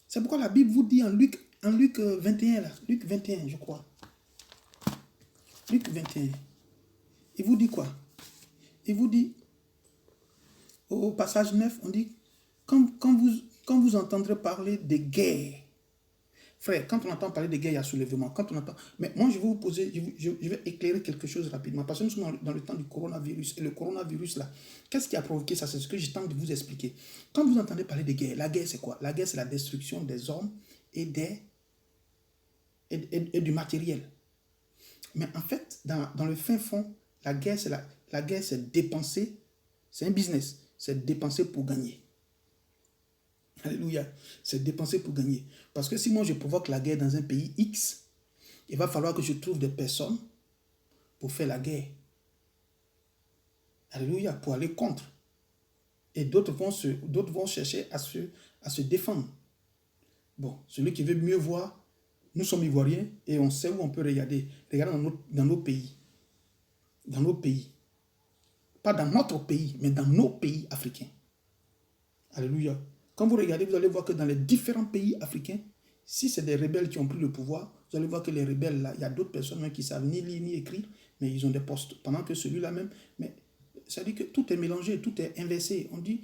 C'est pourquoi la Bible vous dit en Luc 21, là, Luc 21, je crois. Luc 21. Il vous dit quoi? Il vous dit, au passage 9, on dit, quand vous entendrez parler de guerre, frère, quand on entend parler de guerre, il y a soulèvement. Quand on entend... Mais moi, je vais vous poser, je vais éclairer quelque chose rapidement. Parce que nous sommes dans le temps du coronavirus. Et le coronavirus, là, qu'est-ce qui a provoqué ça? C'est ce que j'ai tenté de vous expliquer. Quand vous entendez parler de guerre, la guerre, c'est quoi? La guerre, c'est la destruction des hommes et du matériel. Mais en fait, dans le fin fond, la guerre, c'est dépenser. C'est un business. C'est dépenser pour gagner. Alléluia. C'est dépenser pour gagner. Parce que si moi je provoque la guerre dans un pays X, il va falloir que je trouve des personnes pour faire la guerre. Alléluia. Pour aller contre. Et d'autres vont chercher à se défendre. Bon, celui qui veut mieux voir, nous sommes Ivoiriens et on sait où on peut regarder. Regardez dans nos pays. Dans nos pays. Pas dans notre pays, mais dans nos pays africains. Alléluia. Quand vous regardez, vous allez voir que dans les différents pays africains, si c'est des rebelles qui ont pris le pouvoir, vous allez voir que les rebelles, là, il y a d'autres personnes même qui ne savent ni lire ni écrire, mais ils ont des postes. Pendant que celui-là même, mais ça dit que tout est mélangé, tout est inversé. On dit,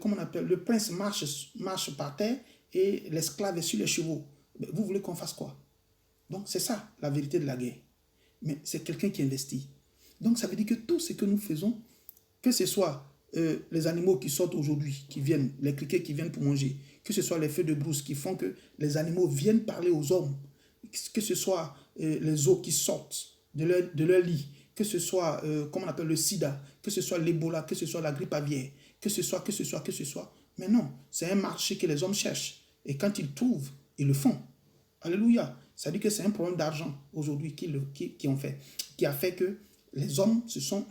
comment on appelle, le prince marche par terre et l'esclave est sur les chevaux. Mais vous voulez qu'on fasse quoi? Donc c'est ça, la vérité de la guerre. Mais c'est quelqu'un qui investit. Donc ça veut dire que tout ce que nous faisons, que ce soit les animaux qui sortent aujourd'hui, qui viennent, les criquets qui viennent pour manger, que ce soit les feux de brousse qui font que les animaux viennent parler aux hommes, que ce soit les eaux qui sortent de leur lit, que ce soit, comment on appelle, le sida, que ce soit l'Ebola, que ce soit la grippe aviaire, que ce soit. Mais non, c'est un marché que les hommes cherchent. Et quand ils trouvent, ils le font. Alléluia. Ça dit que c'est un problème d'argent aujourd'hui qui a fait que les hommes se sont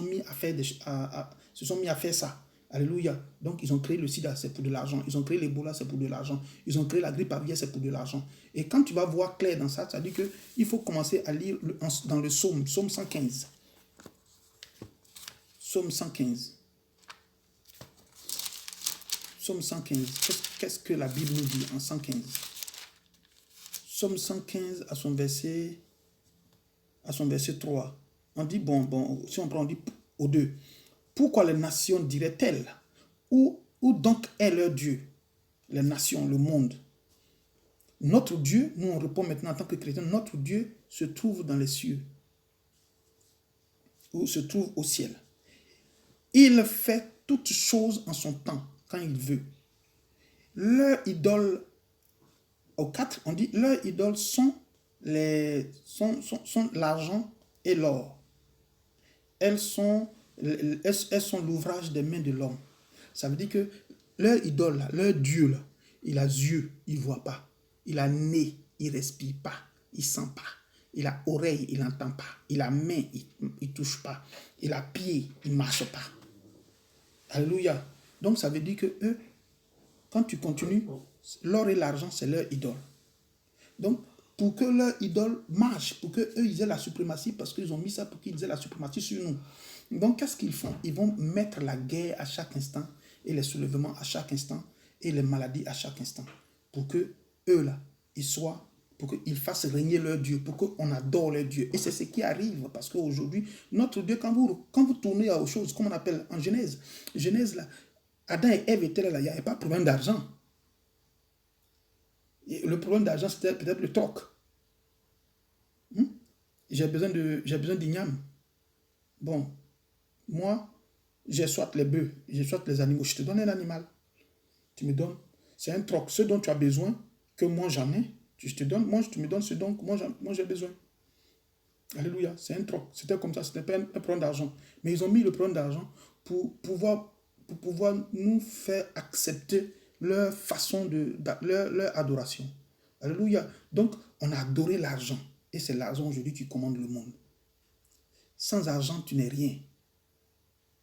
mis à faire ça. Alléluia. Donc, ils ont créé le sida, c'est pour de l'argent. Ils ont créé l'Ebola, c'est pour de l'argent. Ils ont créé la grippe aviaire, c'est pour de l'argent. Et quand tu vas voir clair dans ça, ça dit qu'il faut commencer à lire dans le psaume 115. Psaume 115. Psaume 115. Qu'est-ce que la Bible nous dit en 115? Psaume 115 à son verset 3. On dit, si on prend, on dit au 2. Pourquoi les nations diraient-elles? Où donc est leur Dieu? Les nations, le monde. Notre Dieu, nous on répond maintenant en tant que chrétiens, notre Dieu se trouve dans les cieux. Ou se trouve au ciel. Il fait toutes choses en son temps, quand il veut. Leur idole, au 4, on dit, leurs idoles sont l'argent et l'or. Elles sont l'ouvrage des mains de l'homme. Ça veut dire que leur idole, leur Dieu, là, il a yeux, il ne voit pas. Il a nez, il ne respire pas. Il ne sent pas. Il a oreille, il n'entend pas. Il a main, il ne touche pas. Il a pied, il ne marche pas. Alléluia. Donc ça veut dire que eux, quand tu continues, l'or et l'argent, c'est leur idole. Donc, pour que leur idole marche, pour qu'eux, ils aient la suprématie, parce qu'ils ont mis ça pour qu'ils aient la suprématie sur nous. Donc, qu'est-ce qu'ils font? Ils vont mettre la guerre à chaque instant, et les soulèvements à chaque instant, et les maladies à chaque instant, pour que eux, là, pour qu'ils fassent régner leur Dieu, pour qu'on adore leur Dieu. Et c'est ce qui arrive, parce qu'aujourd'hui, notre Dieu, quand vous tournez aux choses, comme on appelle en Genèse, là, Adam et Ève étaient là, il n'y avait pas de problème d'argent. Le problème d'argent, c'était peut-être le troc. J'ai besoin d'igname. Bon, moi, j'ai soit les bœufs, j'ai soit les animaux. Je te donne un animal. Tu me donnes. C'est un troc. Ce dont tu as besoin, que moi j'en ai, je te donne. Moi, tu me donnes ce dont moi j'ai besoin. Alléluia, c'est un troc. C'était comme ça, c'était pas un problème d'argent. Mais ils ont mis le problème d'argent pour pouvoir nous faire accepter leur façon leur adoration. Alléluia. Donc, on a adoré l'argent. Et c'est l'argent aujourd'hui qui commande le monde. Sans argent, tu n'es rien.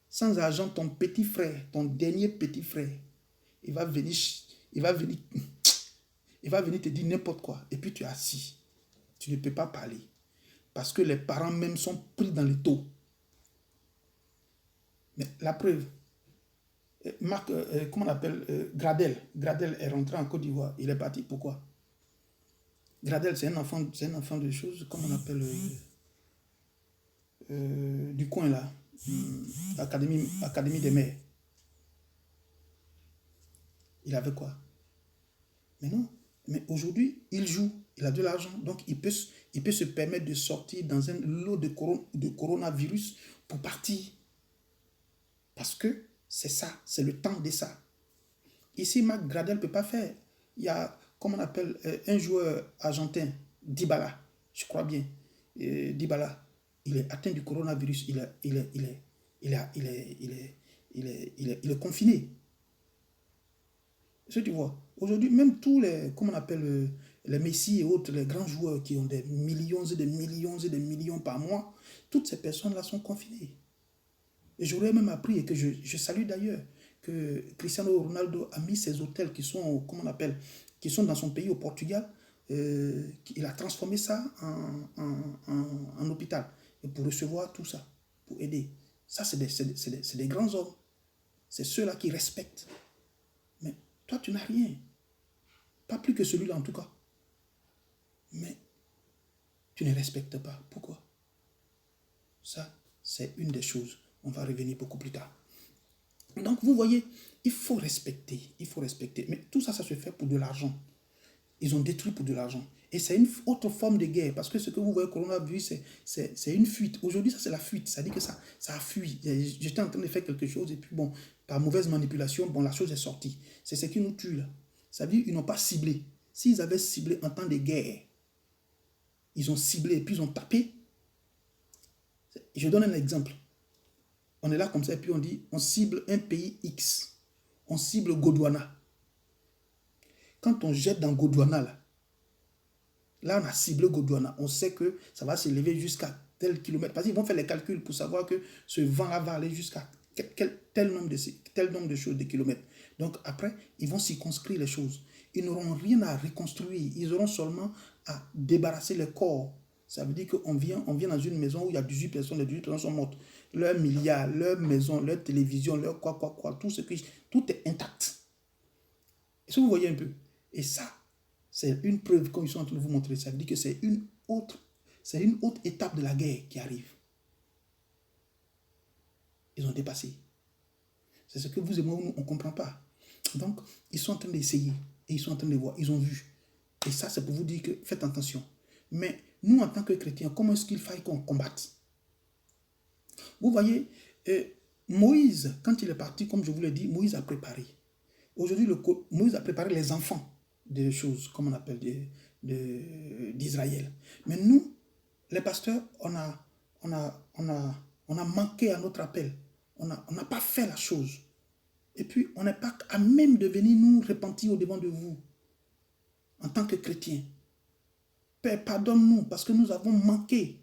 Sans argent, ton petit frère, ton dernier petit frère, il va venir te dire n'importe quoi. Et puis tu es assis. Tu ne peux pas parler. Parce que les parents même sont pris dans les taux. Mais la preuve, Marc, comment on appelle, Gradel. Gradel est rentré en Côte d'Ivoire. Il est parti. Pourquoi? Gradel, c'est un enfant de choses, comment on appelle, du coin là. Académie des mères. Il avait quoi? Mais non. Mais aujourd'hui, il joue. Il a de l'argent. Donc, il peut se permettre de sortir dans un lot de coronavirus pour partir. Parce que c'est ça. C'est le temps de ça. Ici, Marc Gradel ne peut pas faire. Il y a, comment on appelle, un joueur argentin, Dybala. Je crois bien. Dybala. Il est atteint du coronavirus. Il est confiné. Ce que tu vois, aujourd'hui, même tous les, comment on appelle, les Messi et autres, les grands joueurs qui ont des millions et des millions et des millions par mois, toutes ces personnes-là sont confinées. Et j'aurais même appris, et que je salue d'ailleurs, que Cristiano Ronaldo a mis ses hôtels qui sont, comment on appelle, qui sont dans son pays au Portugal, il a transformé ça en hôpital, et pour recevoir tout ça, pour aider. Ça, c'est des grands hommes. C'est ceux-là qui respectent. Mais toi, tu n'as rien. Pas plus que celui-là, en tout cas. Mais tu ne respectes pas. Pourquoi? Ça, c'est une des choses. On va revenir beaucoup plus tard. Donc, vous voyez, il faut respecter. Il faut respecter. Mais tout ça, ça se fait pour de l'argent. Ils ont détruit pour de l'argent. Et c'est une autre forme de guerre. Parce que ce que vous voyez, coronavirus, c'est une fuite. Aujourd'hui, ça, c'est la fuite. Ça dit que ça a fui. J'étais en train de faire quelque chose et puis, bon, par mauvaise manipulation, bon, la chose est sortie. C'est ce qui nous tue, là. Ça veut dire qu'ils n'ont pas ciblé. S'ils avaient ciblé en temps de guerre, ils ont ciblé et puis ils ont tapé. Je donne un exemple. On est là comme ça et puis on dit, on cible un pays X. On cible Gondwana. Quand on jette dans Gondwana, là, on a ciblé Gondwana. On sait que ça va s'élever jusqu'à tel kilomètre. Parce qu'ils vont faire les calculs pour savoir que ce vent-là va aller jusqu'à tel nombre de choses, de kilomètres. Donc après, ils vont circonscrire les choses. Ils n'auront rien à reconstruire. Ils auront seulement à débarrasser les corps. Ça veut dire qu'on vient dans une maison où il y a 18 personnes, les 18 personnes sont mortes. Leurs milliards, leur maison, leur télévision, leur quoi, tout est intact. Est-ce que vous voyez un peu? Et ça, c'est une preuve, comme ils sont en train de vous montrer. Ça veut dire que c'est une autre étape de la guerre qui arrive. Ils ont dépassé. C'est ce que vous et moi, nous, on ne comprend pas. Donc, ils sont en train d'essayer. Et ils sont en train de voir. Ils ont vu. Et ça, c'est pour vous dire que faites attention. Mais nous, en tant que chrétiens, comment est-ce qu'il faille qu'on combatte? Vous voyez, Moïse, quand il est parti, comme je vous l'ai dit, Moïse a préparé. Aujourd'hui, Moïse a préparé les enfants des choses, comme on appelle, d'Israël. Mais nous, les pasteurs, on a manqué à notre appel. On n'a pas fait la chose. Et puis, on n'est pas à même de venir nous repentir au-devant de vous, en tant que chrétiens. Père, pardonne-nous, parce que nous avons manqué.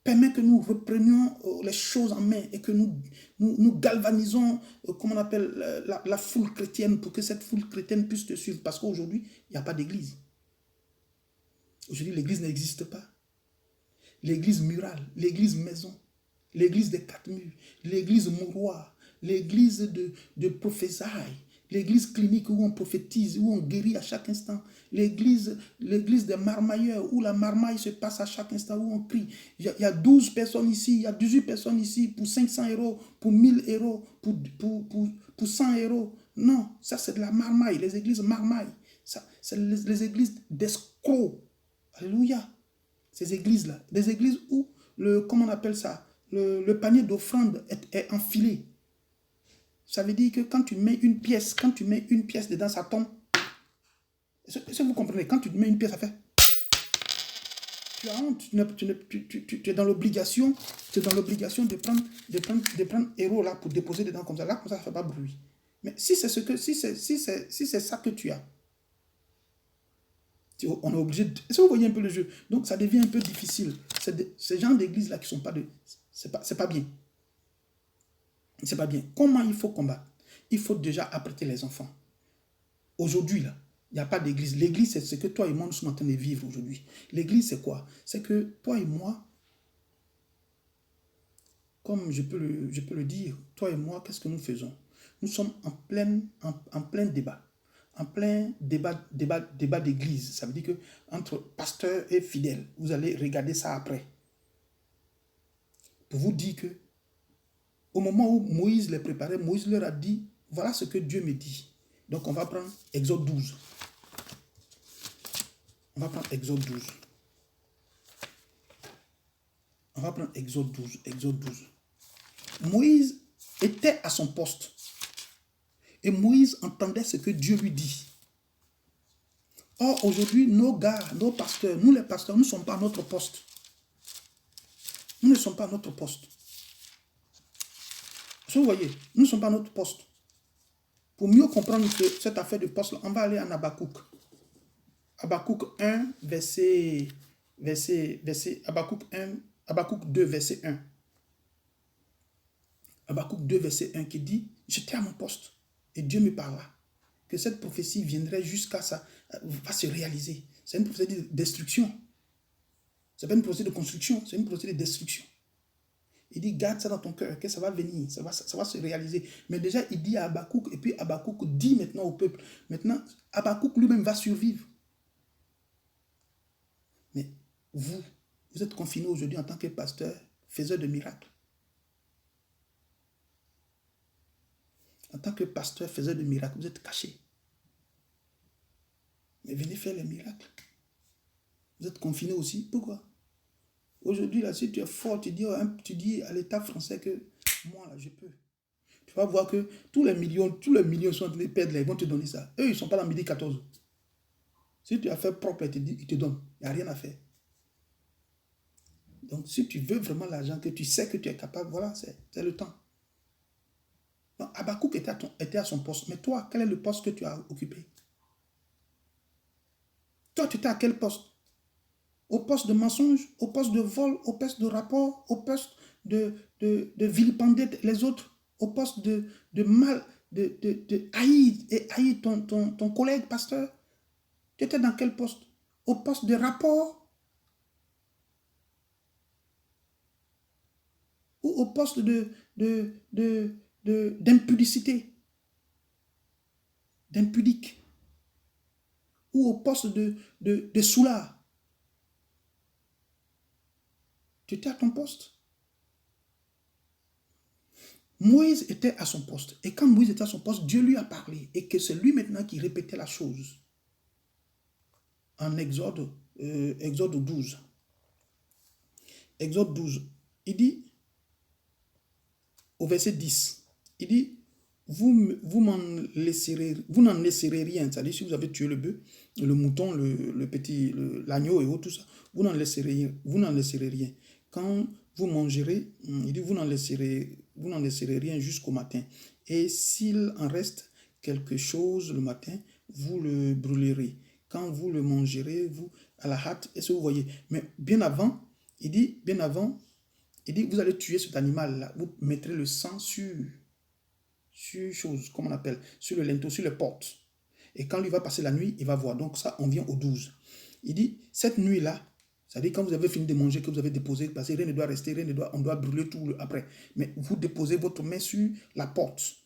Permets que nous reprenions les choses en main et que nous galvanisons, comment on appelle, la foule chrétienne, pour que cette foule chrétienne puisse te suivre. Parce qu'aujourd'hui, il n'y a pas d'église. Aujourd'hui, l'église n'existe pas. L'église murale, l'église maison, l'église des 4 murs, l'église mouroir, l'église de prophésailles, l'église clinique où on prophétise, où on guérit à chaque instant, l'église des marmailleurs, où la marmaille se passe à chaque instant, où on crie. Il y a 12 personnes ici, il y a 18 personnes ici, pour 500 €, pour 1000 €, pour 100 €. Non, ça c'est de la marmaille, les églises marmailles. Ça, c'est les églises d'escrocs. Alléluia. Ces églises-là, des églises où, comment on appelle ça, le panier d'offrande est enfilé. Ça veut dire que quand tu mets une pièce dedans, ça tombe. Est-ce que vous comprenez? Quand tu mets une pièce, ça fait... tu as honte, tu es dans l'obligation, de prendre héros là pour déposer dedans comme ça. Là, comme ça ne fait pas bruit. Mais si c'est ça que tu as, on est obligé de... Est-ce que vous voyez un peu le jeu? Donc ça devient un peu difficile. Ces gens d'église là qui sont pas de... C'est pas bien. C'est pas bien. Comment il faut combattre? Il faut déjà apprêter les enfants. Aujourd'hui là, il n'y a pas d'église. L'église, c'est ce que toi et moi, nous sommes en train de vivre aujourd'hui. L'église, c'est quoi? C'est que toi et moi, comme je peux le dire, toi et moi, qu'est-ce que nous faisons? Nous sommes en plein débat. En plein débat d'église. Ça veut dire que entre pasteur et fidèle, vous allez regarder ça après. Pour vous dire que au moment où Moïse les préparait, Moïse leur a dit, voilà ce que Dieu me dit. Donc on va prendre Exode 12. On va prendre Exode 12. On va prendre Exode 12. Exode 12. Moïse était à son poste. Et Moïse entendait ce que Dieu lui dit. Or, aujourd'hui, nos gars, nos pasteurs, nous les pasteurs, nous ne sommes pas à notre poste. Nous ne sommes pas à notre poste. Vous voyez, nous ne sommes pas à notre poste. Pour mieux comprendre cette affaire de poste, on va aller en Habakkuk. Habakkuk 1, Habakkuk 2, verset 1. Habakkuk 2, verset 1 qui dit, j'étais à mon poste et Dieu me parla. Que cette prophétie viendrait jusqu'à ça, va se réaliser. C'est une prophétie de destruction. Ce n'est pas une prophétie de construction, c'est une prophétie de destruction. Il dit, garde ça dans ton cœur, que ça va venir, ça va se réaliser. Mais déjà, il dit à Habakkuk, et puis Habakkuk dit maintenant au peuple. Maintenant, Habakkuk lui-même va survivre. Mais vous êtes confiné aujourd'hui en tant que pasteur, faiseur de miracles. En tant que pasteur, faiseur de miracles, vous êtes caché. Mais venez faire les miracles. Vous êtes confiné aussi. Pourquoi? Aujourd'hui, là, si tu es fort, tu dis à l'État français que moi, là, je peux. Tu vas voir que tous les millions sont en train de perdre, ils vont te donner ça. Eux, ils ne sont pas dans midi 14. Si tu as fait propre, ils te donnent. Il n'y a rien à faire. Donc, si tu veux vraiment l'argent, que tu sais que tu es capable, voilà, c'est le temps. Donc, Habakkuk était à son poste. Mais toi, quel est le poste que tu as occupé? Toi, tu étais à quel poste? Au poste de mensonge, au poste de vol, au poste de rapport, au poste de vilipender les autres, au poste de mal, de haïr ton collègue pasteur. Tu étais dans quel poste? Au poste de rapport ou au poste d'impudicité, d'impudique, ou au poste de soulard. Tu étais à ton poste. Moïse était à son poste. Et quand Moïse était à son poste, Dieu lui a parlé. Et que c'est lui maintenant qui répétait la chose. En Exode 12. Exode 12. Il dit, au verset 10, il dit, vous n'en laisserez rien. C'est-à-dire, si vous avez tué le bœuf, le mouton, le petit, l'agneau et tout ça, vous n'en laisserez rien. Quand vous mangerez, il dit, vous n'en laisserez rien jusqu'au matin. Et s'il en reste quelque chose le matin, vous le brûlerez. Quand vous le mangerez, vous, à la hâte, est-ce que vous voyez? Mais bien avant, il dit, vous allez tuer cet animal-là, vous mettrez le sang sur comment on appelle, sur le linteau, sur les portes. Et quand lui va passer la nuit, il va voir. Donc ça, on vient au 12. Il dit, cette nuit-là, c'est-à-dire quand vous avez fini de manger, que vous avez déposé, parce que rien ne doit rester, on doit brûler tout après. Mais vous déposez votre main sur la porte.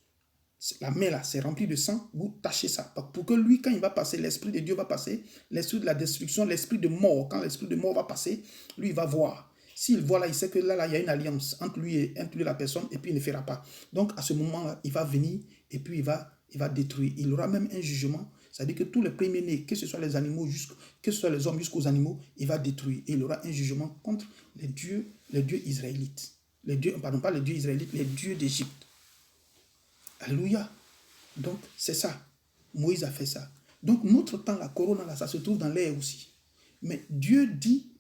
La main là, c'est rempli de sang, vous tâchez ça. Pour que lui, quand il va passer, l'Esprit de Dieu va passer, l'Esprit de la destruction, l'Esprit de mort, quand l'Esprit de mort va passer, lui, il va voir. S'il voit là, il sait que là, il y a une alliance entre lui et la personne, et puis il ne fera pas. Donc, à ce moment-là, il va venir, et puis il va détruire. Il aura même un jugement. C'est-à-dire que tous les premiers-nés, que ce soit les animaux, que ce soit les hommes jusqu'aux animaux, il va détruire. Et il aura un jugement contre les dieux israélites. Pardon, pas les dieux israélites, les dieux d'Égypte. Alléluia. Donc, c'est ça. Moïse a fait ça. Donc, notre temps, la corona, là, ça se trouve dans l'air aussi. Mais Dieu dit,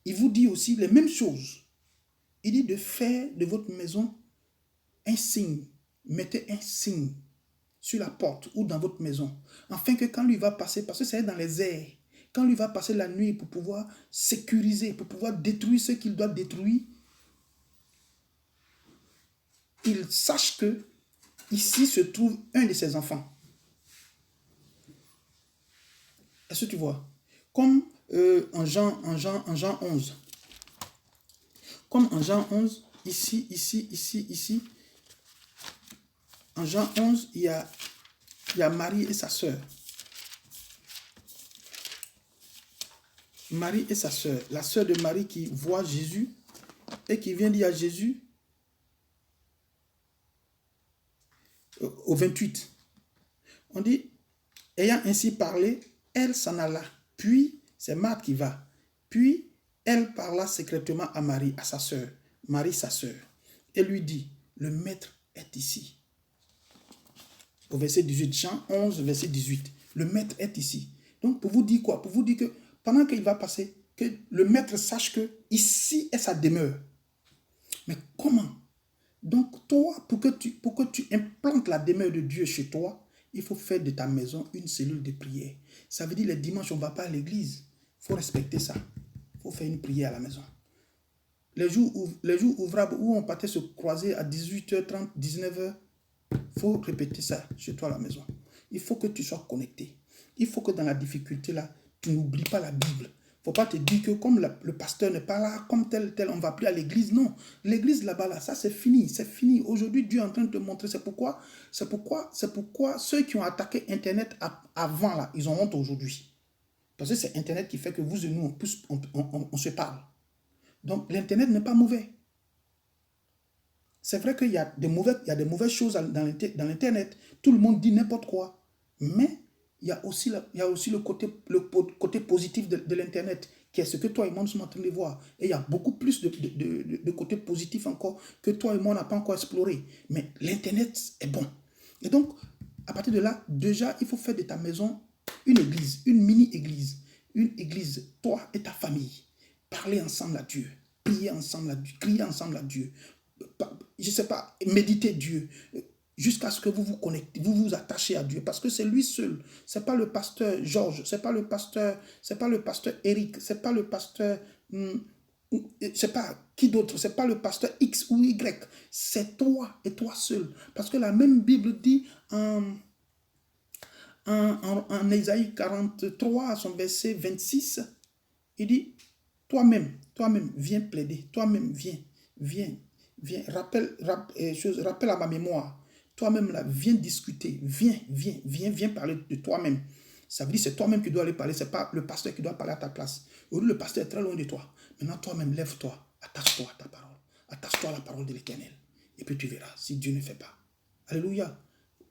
il vous dit aussi les mêmes choses. Il dit de faire de votre maison un signe. Mettez un signe sur la porte ou dans votre maison, afin que quand lui va passer, parce que c'est dans les airs, quand lui va passer la nuit pour pouvoir sécuriser, pour pouvoir détruire ce qu'il doit détruire, il sache que ici se trouve un de ses enfants. Est-ce que tu vois? Comme en Jean 11. Comme en Jean 11, ici. En Jean 11, il y a Marie et sa sœur. Marie et sa sœur. La sœur de Marie qui voit Jésus et qui vient dire à Jésus, au 28, on dit, ayant ainsi parlé, elle s'en alla. Puis, c'est Marthe qui va. Puis, elle parla secrètement à Marie, à sa sœur, Marie sa sœur, et lui dit, le maître est ici. Au verset 18, Jean 11, verset 18, le maître est ici. Donc, pour vous dire quoi? Pour vous dire que pendant qu'il va passer, que le maître sache que ici est sa demeure. Mais comment? Donc, toi, pour que tu implantes la demeure de Dieu chez toi, il faut faire de ta maison une cellule de prière. Ça veut dire les dimanches, on ne va pas à l'église. Il faut respecter ça. Il faut faire une prière à la maison. Les jours ouvrables où on partait se croiser à 18h30, 19h, il faut répéter ça chez toi à la maison. Il faut que tu sois connecté. Il faut que dans la difficulté, là, tu n'oublies pas la Bible. Il ne faut pas te dire que comme le pasteur n'est pas là, comme tel, on ne va plus à l'église. Non, l'église là-bas, là, ça c'est fini. C'est fini. Aujourd'hui, Dieu est en train de te montrer. C'est pourquoi ceux qui ont attaqué Internet avant, là, ils ont honte aujourd'hui. Parce que c'est Internet qui fait que vous et nous, on se parle. Donc, l'Internet n'est pas mauvais. C'est vrai qu'il y a des mauvaises choses dans l'Internet. Tout le monde dit n'importe quoi. Mais il y a aussi le côté positif de l'Internet, qui est ce que toi et moi nous sommes en train de voir. Et il y a beaucoup plus de côtés positifs encore que toi et moi on n'a pas encore exploré. Mais l'Internet est bon. Et donc, à partir de là, déjà, il faut faire de ta maison une église, une mini-église. Une église, toi et ta famille. Parlez ensemble à Dieu. Priez ensemble à Dieu. Criez ensemble à Dieu. Je ne sais pas, méditez Dieu jusqu'à ce que vous vous connectez, vous vous attachez à Dieu, parce que c'est lui seul. C'est pas le pasteur Georges, c'est pas le pasteur Eric, c'est pas le pasteur, c'est pas qui d'autre, c'est pas le pasteur X ou Y, c'est toi et toi seul. Parce que la même Bible dit en Ésaïe 43, à son verset 26, il dit, toi-même, viens plaider, toi-même, viens, rappelle à ma mémoire. Toi-même, là, viens discuter. Viens parler de toi-même. Ça veut dire que c'est toi-même qui dois aller parler. Ce n'est pas le pasteur qui doit parler à ta place. Aujourd'hui, le pasteur est très loin de toi. Maintenant, toi-même, lève-toi. Attache-toi à ta parole. Attache-toi à la parole de l'Éternel. Et puis tu verras si Dieu ne fait pas. Alléluia.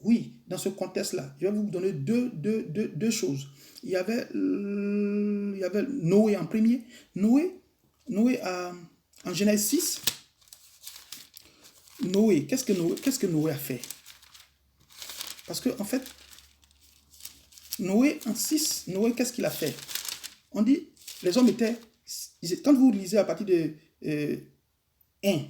Oui, dans ce contexte-là, je vais vous donner deux choses. Il y avait Noé en premier. Noé en Genèse 6, Noé, qu'est-ce que Noé a fait? Parce que en fait, Noé en 6, Noé, qu'est-ce qu'il a fait? On dit, les hommes étaient, quand vous lisez à partir de 1,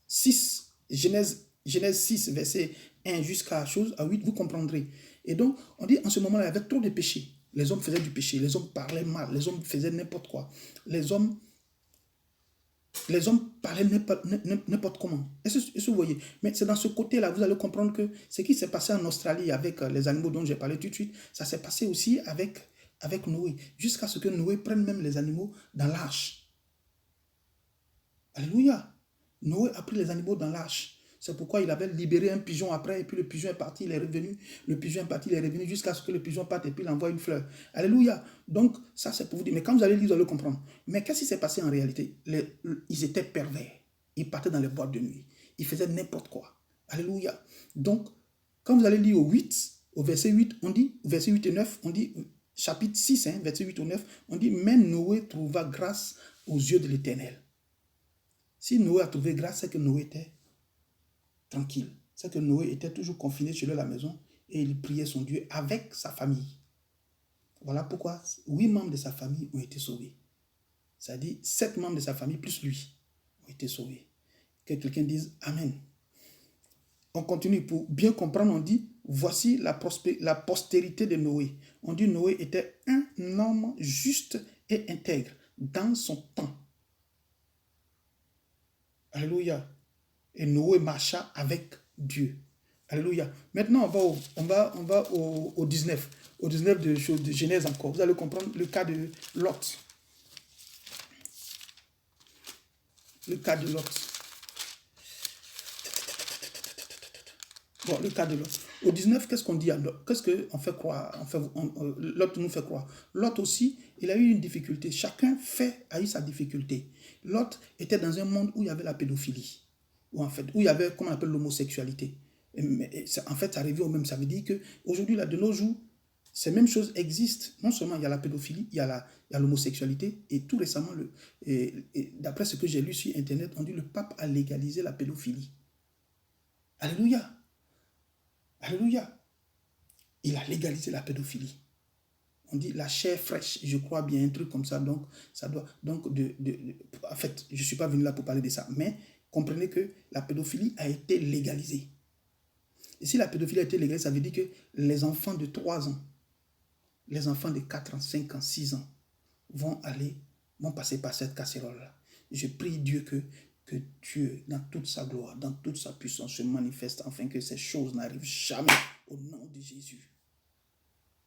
6, Genèse 6, verset 1 jusqu'à 8, vous comprendrez. Et donc, on dit, en ce moment-là, il y avait trop de péchés. Les hommes faisaient du péché, les hommes parlaient mal, les hommes faisaient n'importe quoi. Les hommes parlaient n'importe comment. Est-ce que vous voyez? Mais c'est dans ce côté-là, vous allez comprendre que ce qui s'est passé en Australie avec les animaux dont j'ai parlé tout de suite, ça s'est passé aussi avec Noé, jusqu'à ce que Noé prenne même les animaux dans l'arche. Alléluia. Noé a pris les animaux dans l'arche. C'est pourquoi il avait libéré un pigeon après, et puis le pigeon est parti, il est revenu. Le pigeon est parti, il est revenu jusqu'à ce que le pigeon parte, et puis il envoie une fleur. Alléluia. Donc, ça c'est pour vous dire. Mais quand vous allez lire, vous allez comprendre. Mais qu'est-ce qui s'est passé en réalité? Ils étaient pervers. Ils partaient dans les boîtes de nuit. Ils faisaient n'importe quoi. Alléluia. Donc, quand vous allez lire au verset 8, on dit, verset 8 et 9, on dit, chapitre 6, verset 8 ou 9, on dit, mais Noé trouva grâce aux yeux de l'Éternel. Si Noé a trouvé grâce, c'est que Noé était tranquille. C'est que Noé était toujours confiné chez lui à la maison et il priait son Dieu avec sa famille. Voilà pourquoi 8 membres de sa famille ont été sauvés. Ça dit 7 membres de sa famille plus lui ont été sauvés. Que quelqu'un dise Amen. On continue pour bien comprendre, on dit, voici la postérité de Noé. On dit Noé était un homme juste et intègre dans son temps. Alléluia. Et Noé marcha avec Dieu. Alléluia. Maintenant, on va au 19. Au 19 de Genèse encore. Vous allez comprendre le cas de Lot. Le cas de Lot. Bon, le cas de Lot. Au 19, qu'est-ce qu'on dit à Lot? Qu'est-ce qu'on fait croire? Lot nous fait croire. Lot aussi, il a eu une difficulté. Chacun a eu sa difficulté. Lot était dans un monde où il y avait la pédophilie. Où il y avait, comment on appelle, l'homosexualité. En fait, ça revient au même. Ça veut dire qu'aujourd'hui, là, de nos jours, ces mêmes choses existent. Non seulement il y a la pédophilie, il y a l'homosexualité. Et tout récemment, d'après ce que j'ai lu sur Internet, on dit que le pape a légalisé la pédophilie. Alléluia. Alléluia. Il a légalisé la pédophilie. On dit la chair fraîche, je crois bien, un truc comme ça. Donc, ça doit. Donc, en fait, je ne suis pas venu là pour parler de ça. Mais comprenez que la pédophilie a été légalisée. Et si la pédophilie a été légalisée, ça veut dire que les enfants de 3 ans, les enfants de 4 ans, 5 ans, 6 ans vont passer par cette casserole-là. Je prie Dieu que Dieu, dans toute sa gloire, dans toute sa puissance, se manifeste afin que ces choses n'arrivent jamais au nom de Jésus.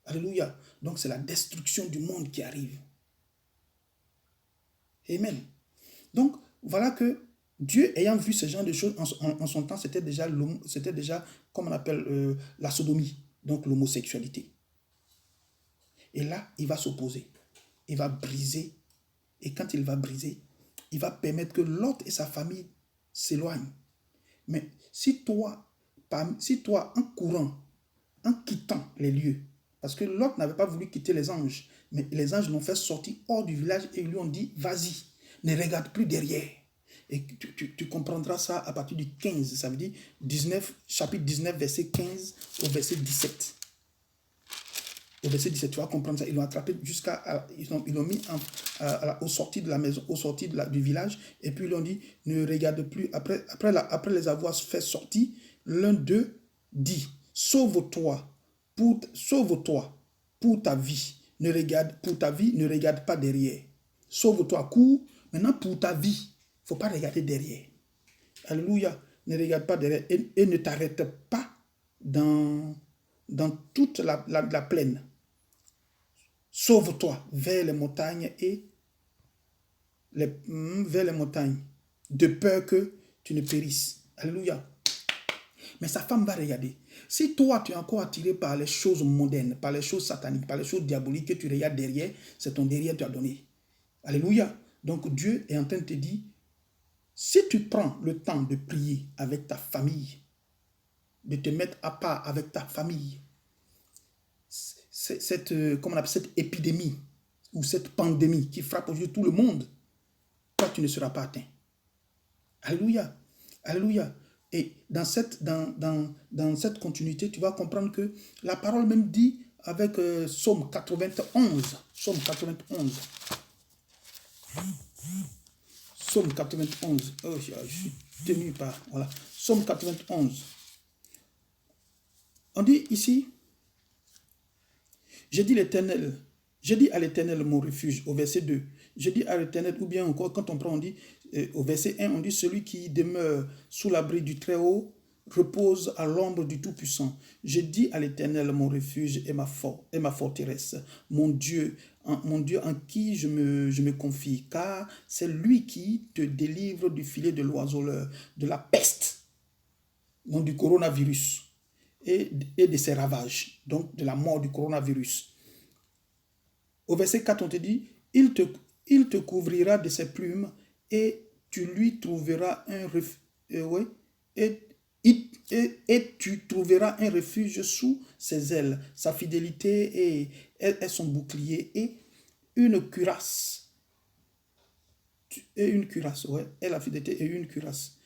Alléluia. Donc c'est la destruction du monde qui arrive. Amen. Donc voilà que Dieu ayant vu ce genre de choses en son temps, c'était déjà, comme on appelle, la sodomie, donc l'homosexualité. Et là, il va s'opposer. Il va briser. Et quand il va briser, il va permettre que Lot et sa famille s'éloignent. Mais si toi, en courant, en quittant les lieux, parce que Lot n'avait pas voulu quitter les anges, mais les anges l'ont fait sortir hors du village et lui ont dit, vas-y, ne regarde plus derrière. Et tu comprendras ça à partir du 15, ça veut dire chapitre 19, verset 15 au verset 17. Au verset 17, tu vas comprendre ça. Ils l'ont attrapé ils l'ont mis aux sorties de la maison, aux sorties du village, et puis ils l'ont dit, ne regarde plus. Après les avoir fait sortir, l'un d'eux dit, sauve-toi pour ta vie. Ne regarde pas derrière. Sauve-toi, cours. Maintenant, pour ta vie, il ne faut pas regarder derrière. Alléluia. Ne regarde pas derrière et ne t'arrête pas dans toute la plaine. Sauve-toi vers les montagnes de peur que tu ne périsses. Alléluia. Mais sa femme va regarder. Si toi, tu es encore attiré par les choses mondaines, par les choses sataniques, par les choses diaboliques que tu regardes derrière, c'est ton derrière que tu as donné. Alléluia. Donc Dieu est en train de te dire, si tu prends le temps de prier avec ta famille, de te mettre à part avec ta famille, cette épidémie ou cette pandémie qui frappe aujourd'hui tout le monde, toi, tu ne seras pas atteint. Alléluia. Alléluia. Et dans cette continuité, tu vas comprendre que la parole même dit avec Psaume 91. Psaume 91. Psaume 91. Oh, je suis tenu par... Voilà. Psaume 91. On dit ici, je dis à l'Éternel mon refuge, au verset 2. Je dis à l'Éternel, ou bien encore, quand on prend, on dit, au verset 1, on dit, celui qui demeure sous l'abri du Très-Haut repose à l'ombre du Tout-Puissant. Je dis à l'Éternel mon refuge et ma forteresse, mon Dieu en qui je me confie, car c'est lui qui te délivre du filet de l'oiseleur, de la peste, donc du coronavirus, et de ses ravages, donc de la mort du coronavirus. Au verset 4, on te dit, il te couvrira de ses plumes et tu lui trouveras un refuge, et tu trouveras un refuge sous ses ailes. Sa fidélité est son bouclier et une cuirasse. Et la fidélité et une cuirasse.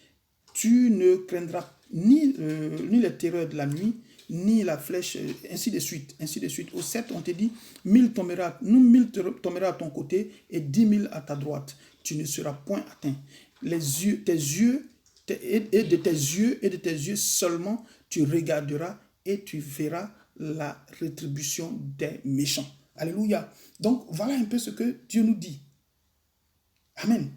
Tu ne craindras ni les terreurs de la nuit, ni la flèche, ainsi de suite, ainsi de suite. Au 7, on te dit, 1000 tombera à ton côté et 10 000 à ta droite. Tu ne seras point atteint. Et de tes yeux seulement, tu regarderas et tu verras la rétribution des méchants. Alléluia. Donc, voilà un peu ce que Dieu nous dit. Amen.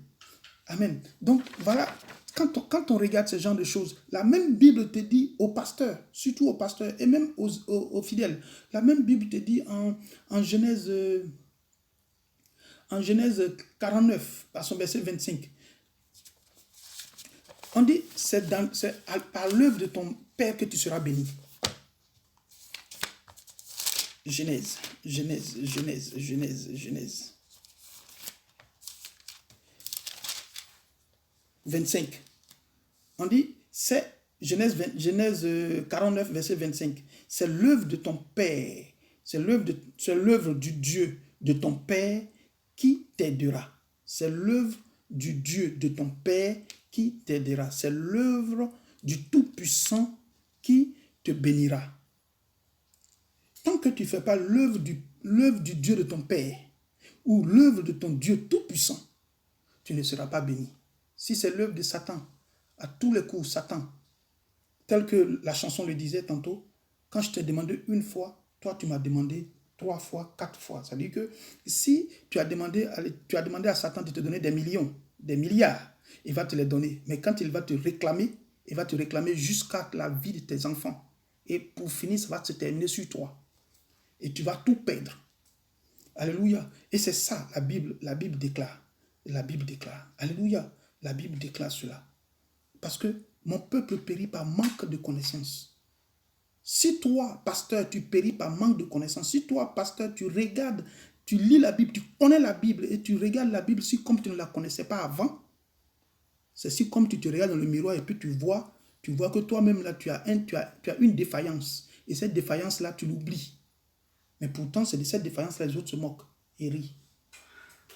Amen. Donc, voilà, quand on regarde ce genre de choses, la même Bible te dit aux pasteurs, surtout aux pasteurs et même aux fidèles, la même Bible te dit en Genèse 49, à son verset 25, on dit, c'est par l'œuvre de ton Père que tu seras béni. Genèse. 25. On dit, c'est Genèse 49, verset 25. C'est l'œuvre de ton Père. C'est l'œuvre du Dieu de ton Père qui t'aidera. C'est l'œuvre du Dieu de ton Père qui t'aidera. C'est l'œuvre du Tout-Puissant qui te bénira. Tant que tu ne fais pas l'œuvre du Dieu de ton Père ou l'œuvre de ton Dieu Tout-Puissant, tu ne seras pas béni. Si c'est l'œuvre de Satan, à tous les coups, Satan, tel que la chanson le disait tantôt, quand je t'ai demandé une fois, toi tu m'as demandé 3 fois, 4 fois. Ça veut dire que si tu as demandé à Satan de te donner des millions, des milliards, il va te les donner. Mais quand il va te réclamer, il va te réclamer jusqu'à la vie de tes enfants. Et pour finir, ça va se terminer sur toi. Et tu vas tout perdre. Alléluia. Et c'est ça, la Bible déclare. La Bible déclare. Alléluia. La Bible déclare cela. Parce que mon peuple périt par manque de connaissance. Si toi, pasteur, tu péris par manque de connaissance, si toi, pasteur, tu regardes, tu lis la Bible, tu connais la Bible et tu regardes la Bible si comme tu ne la connaissais pas avant, c'est si comme tu te regardes dans le miroir et puis tu vois que toi-même là, tu as une défaillance. Et cette défaillance-là, tu l'oublies. Mais pourtant, c'est de cette défaillance-là, les autres se moquent et rient.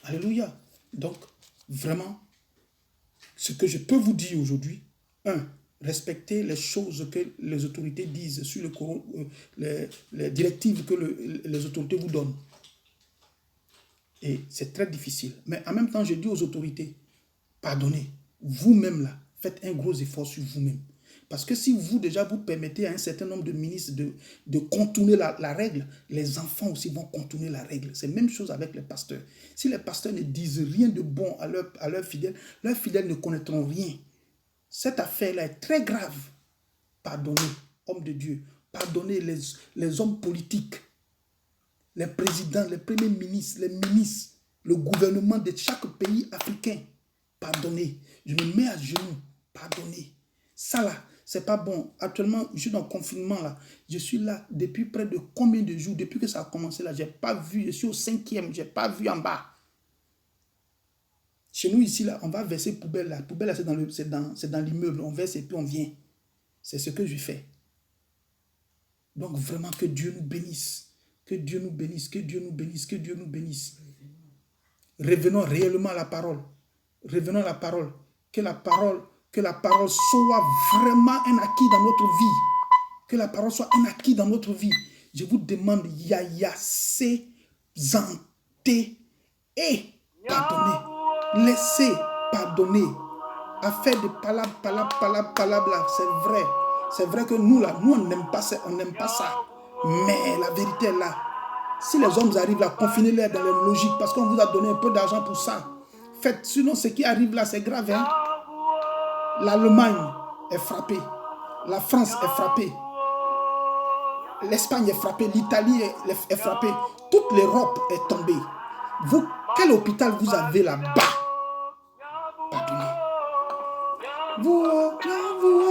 Alléluia. Donc, vraiment, ce que je peux vous dire aujourd'hui, 1, respectez les choses que les autorités disent sur les directives que les autorités vous donnent. Et c'est très difficile. Mais en même temps, je dis aux autorités, pardonnez. Vous-même là, faites un gros effort sur vous-même. Parce que si vous déjà vous permettez à un certain nombre de ministres de contourner la règle, les enfants aussi vont contourner la règle. C'est la même chose avec les pasteurs. Si les pasteurs ne disent rien de bon à leurs fidèles ne connaîtront rien. Cette affaire-là est très grave. Pardonnez, hommes de Dieu. Pardonnez les hommes politiques, les présidents, les premiers ministres, les ministres, le gouvernement de chaque pays africain. Pardonnez. Je me mets à genoux. Pardonnez. Ça là, c'est pas bon. Actuellement, je suis dans le confinement là. Je suis là depuis près de combien de jours? Depuis que ça a commencé là, j'ai pas vu. Je suis au 5e, j'ai pas vu en bas. Chez nous ici là, on va verser poubelle là. Poubelle là, c'est dans l'immeuble. On verse et puis on vient. C'est ce que je fais. Donc vraiment que Dieu nous bénisse. Que Dieu nous bénisse. Que Dieu nous bénisse. Que Dieu nous bénisse. Revenons réellement à la parole. Revenons à la parole. Que la parole soit vraiment un acquis dans notre vie. Que la parole soit un acquis dans notre vie. Je vous demande, Yaya, c'est zanté et pardonner. Laissez pardonner. Affaire de palabre là, c'est vrai. C'est vrai que nous là, nous on n'aime pas ça. Mais la vérité est là. Si les hommes arrivent là, confinez-les dans leur logique parce qu'on vous a donné un peu d'argent pour ça. Faites, sinon ce qui arrive là, c'est grave. Hein? L'Allemagne est frappée. La France est frappée. L'Espagne est frappée. L'Italie est frappée. Toute l'Europe est tombée. Vous, quel hôpital vous avez là-bas? Pardonnez.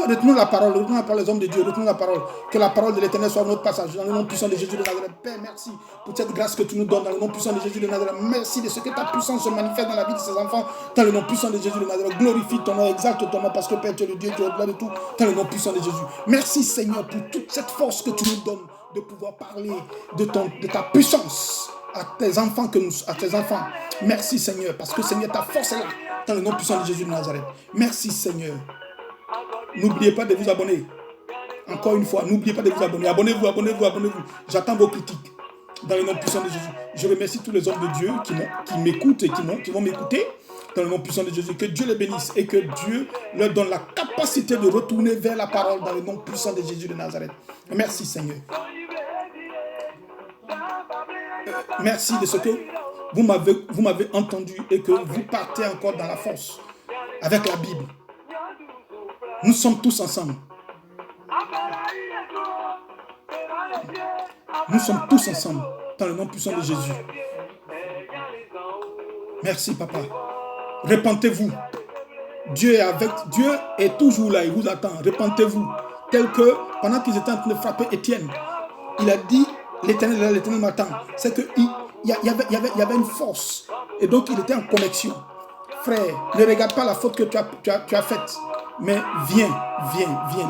Retenons la parole, les hommes de Dieu, retenons la parole. Que la parole de l'Éternel soit notre passage. Dans le nom puissant de Jésus de Nazareth. Père, merci pour cette grâce que tu nous donnes. Dans le nom puissant de Jésus de Nazareth. Merci de ce que ta puissance se manifeste dans la vie de ces enfants. Dans le nom puissant de Jésus de Nazareth. Glorifie ton nom, exalte ton nom, parce que Père, tu es le Dieu, tu es au-delà de tout. Dans le nom puissant de Jésus. Merci Seigneur pour toute cette force que tu nous donnes de pouvoir parler de ta puissance à tes enfants, Merci Seigneur, parce que Seigneur, ta force est là. Dans le nom puissant de Jésus de Nazareth. Merci Seigneur. N'oubliez pas de vous abonner. Encore une fois, n'oubliez pas de vous abonner. Abonnez-vous, abonnez-vous, abonnez-vous. J'attends vos critiques. Dans le nom puissant de Jésus. Je remercie tous les hommes de Dieu qui m'écoutent et qui vont m'écouter. Dans le nom puissant de Jésus. Que Dieu les bénisse et que Dieu leur donne la capacité de retourner vers la parole dans le nom puissant de Jésus de Nazareth. Merci Seigneur. Merci de ce que vous m'avez entendu et que vous partez encore dans la force avec la Bible. Nous sommes tous ensemble. Nous sommes tous ensemble dans le nom puissant de Jésus. Merci Papa. Repentez-vous. Dieu est toujours là, il vous attend. Repentez-vous. Tel que pendant qu'ils étaient en train de frapper Étienne, il a dit, l'Éternel m'attend. C'est qu'il y avait une force. Et donc il était en connexion. Frère, ne regarde pas la faute que tu as faite. Mais viens.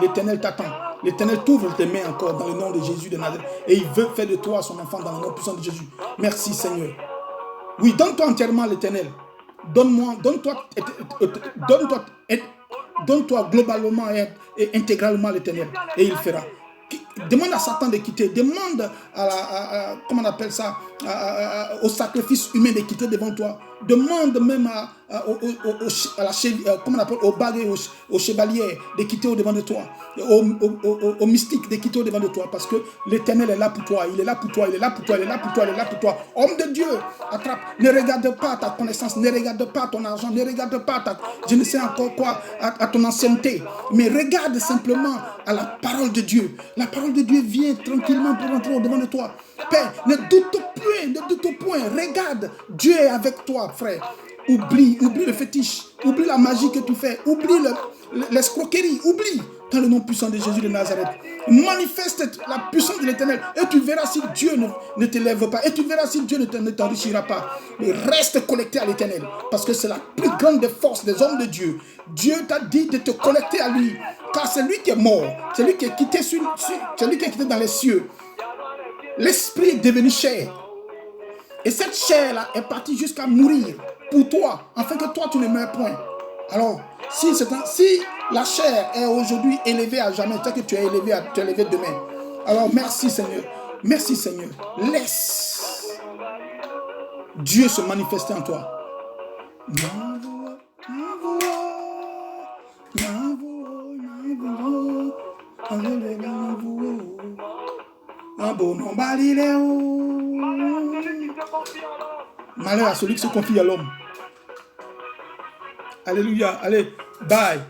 L'Éternel t'attend. L'Éternel t'ouvre tes mains encore dans le nom de Jésus de Nazareth. Et il veut faire de toi son enfant dans le nom puissant de Jésus. Merci Seigneur. Oui, donne-toi entièrement à l'Éternel. Donne-toi globalement et intégralement à l'Éternel. Et il fera. Demande à Satan de quitter. Demande comment on appelle ça, au sacrifice humain de quitter devant toi. Demande même au baguet, au chevalier de quitter au devant de toi. Au mystique de quitter au devant de toi. Parce que l'Éternel est là pour toi. Il est là pour toi. Il est là pour toi. Il est là pour toi. Il est là pour toi. Homme de Dieu, attrape. Ne regarde pas ta connaissance. Ne regarde pas ton argent. Ne regarde pas je ne sais encore quoi, à ton ancienneté. Mais regarde simplement à la parole de Dieu. La parole de Dieu vient tranquillement pour rentrer au devant de toi. Père, ne doute point. Regarde, Dieu est avec toi, frère. Oublie le fétiche. Oublie la magie que tu fais. Oublie l'escroquerie. Oublie. Dans le nom puissant de Jésus de Nazareth. Manifeste la puissance de l'Éternel. Et tu verras si Dieu ne t'élève pas. Et tu verras si Dieu ne t'enrichira pas. Mais reste connecté à l'Éternel. Parce que c'est la plus grande des forces des hommes de Dieu. Dieu t'a dit de te connecter à lui. Car c'est lui qui est mort. C'est lui qui est quitté, c'est lui qui est quitté dans les cieux. L'esprit est devenu chair. Et cette chair-là est partie jusqu'à mourir pour toi, afin que toi tu ne meurs point. Alors, si la chair est aujourd'hui élevée à jamais, c'est que tu es élevé demain. Alors, merci Seigneur. Merci Seigneur. Laisse Dieu se manifester en toi. Malheur à celui qui se confie à l'homme. Alléluia. Allez, bye.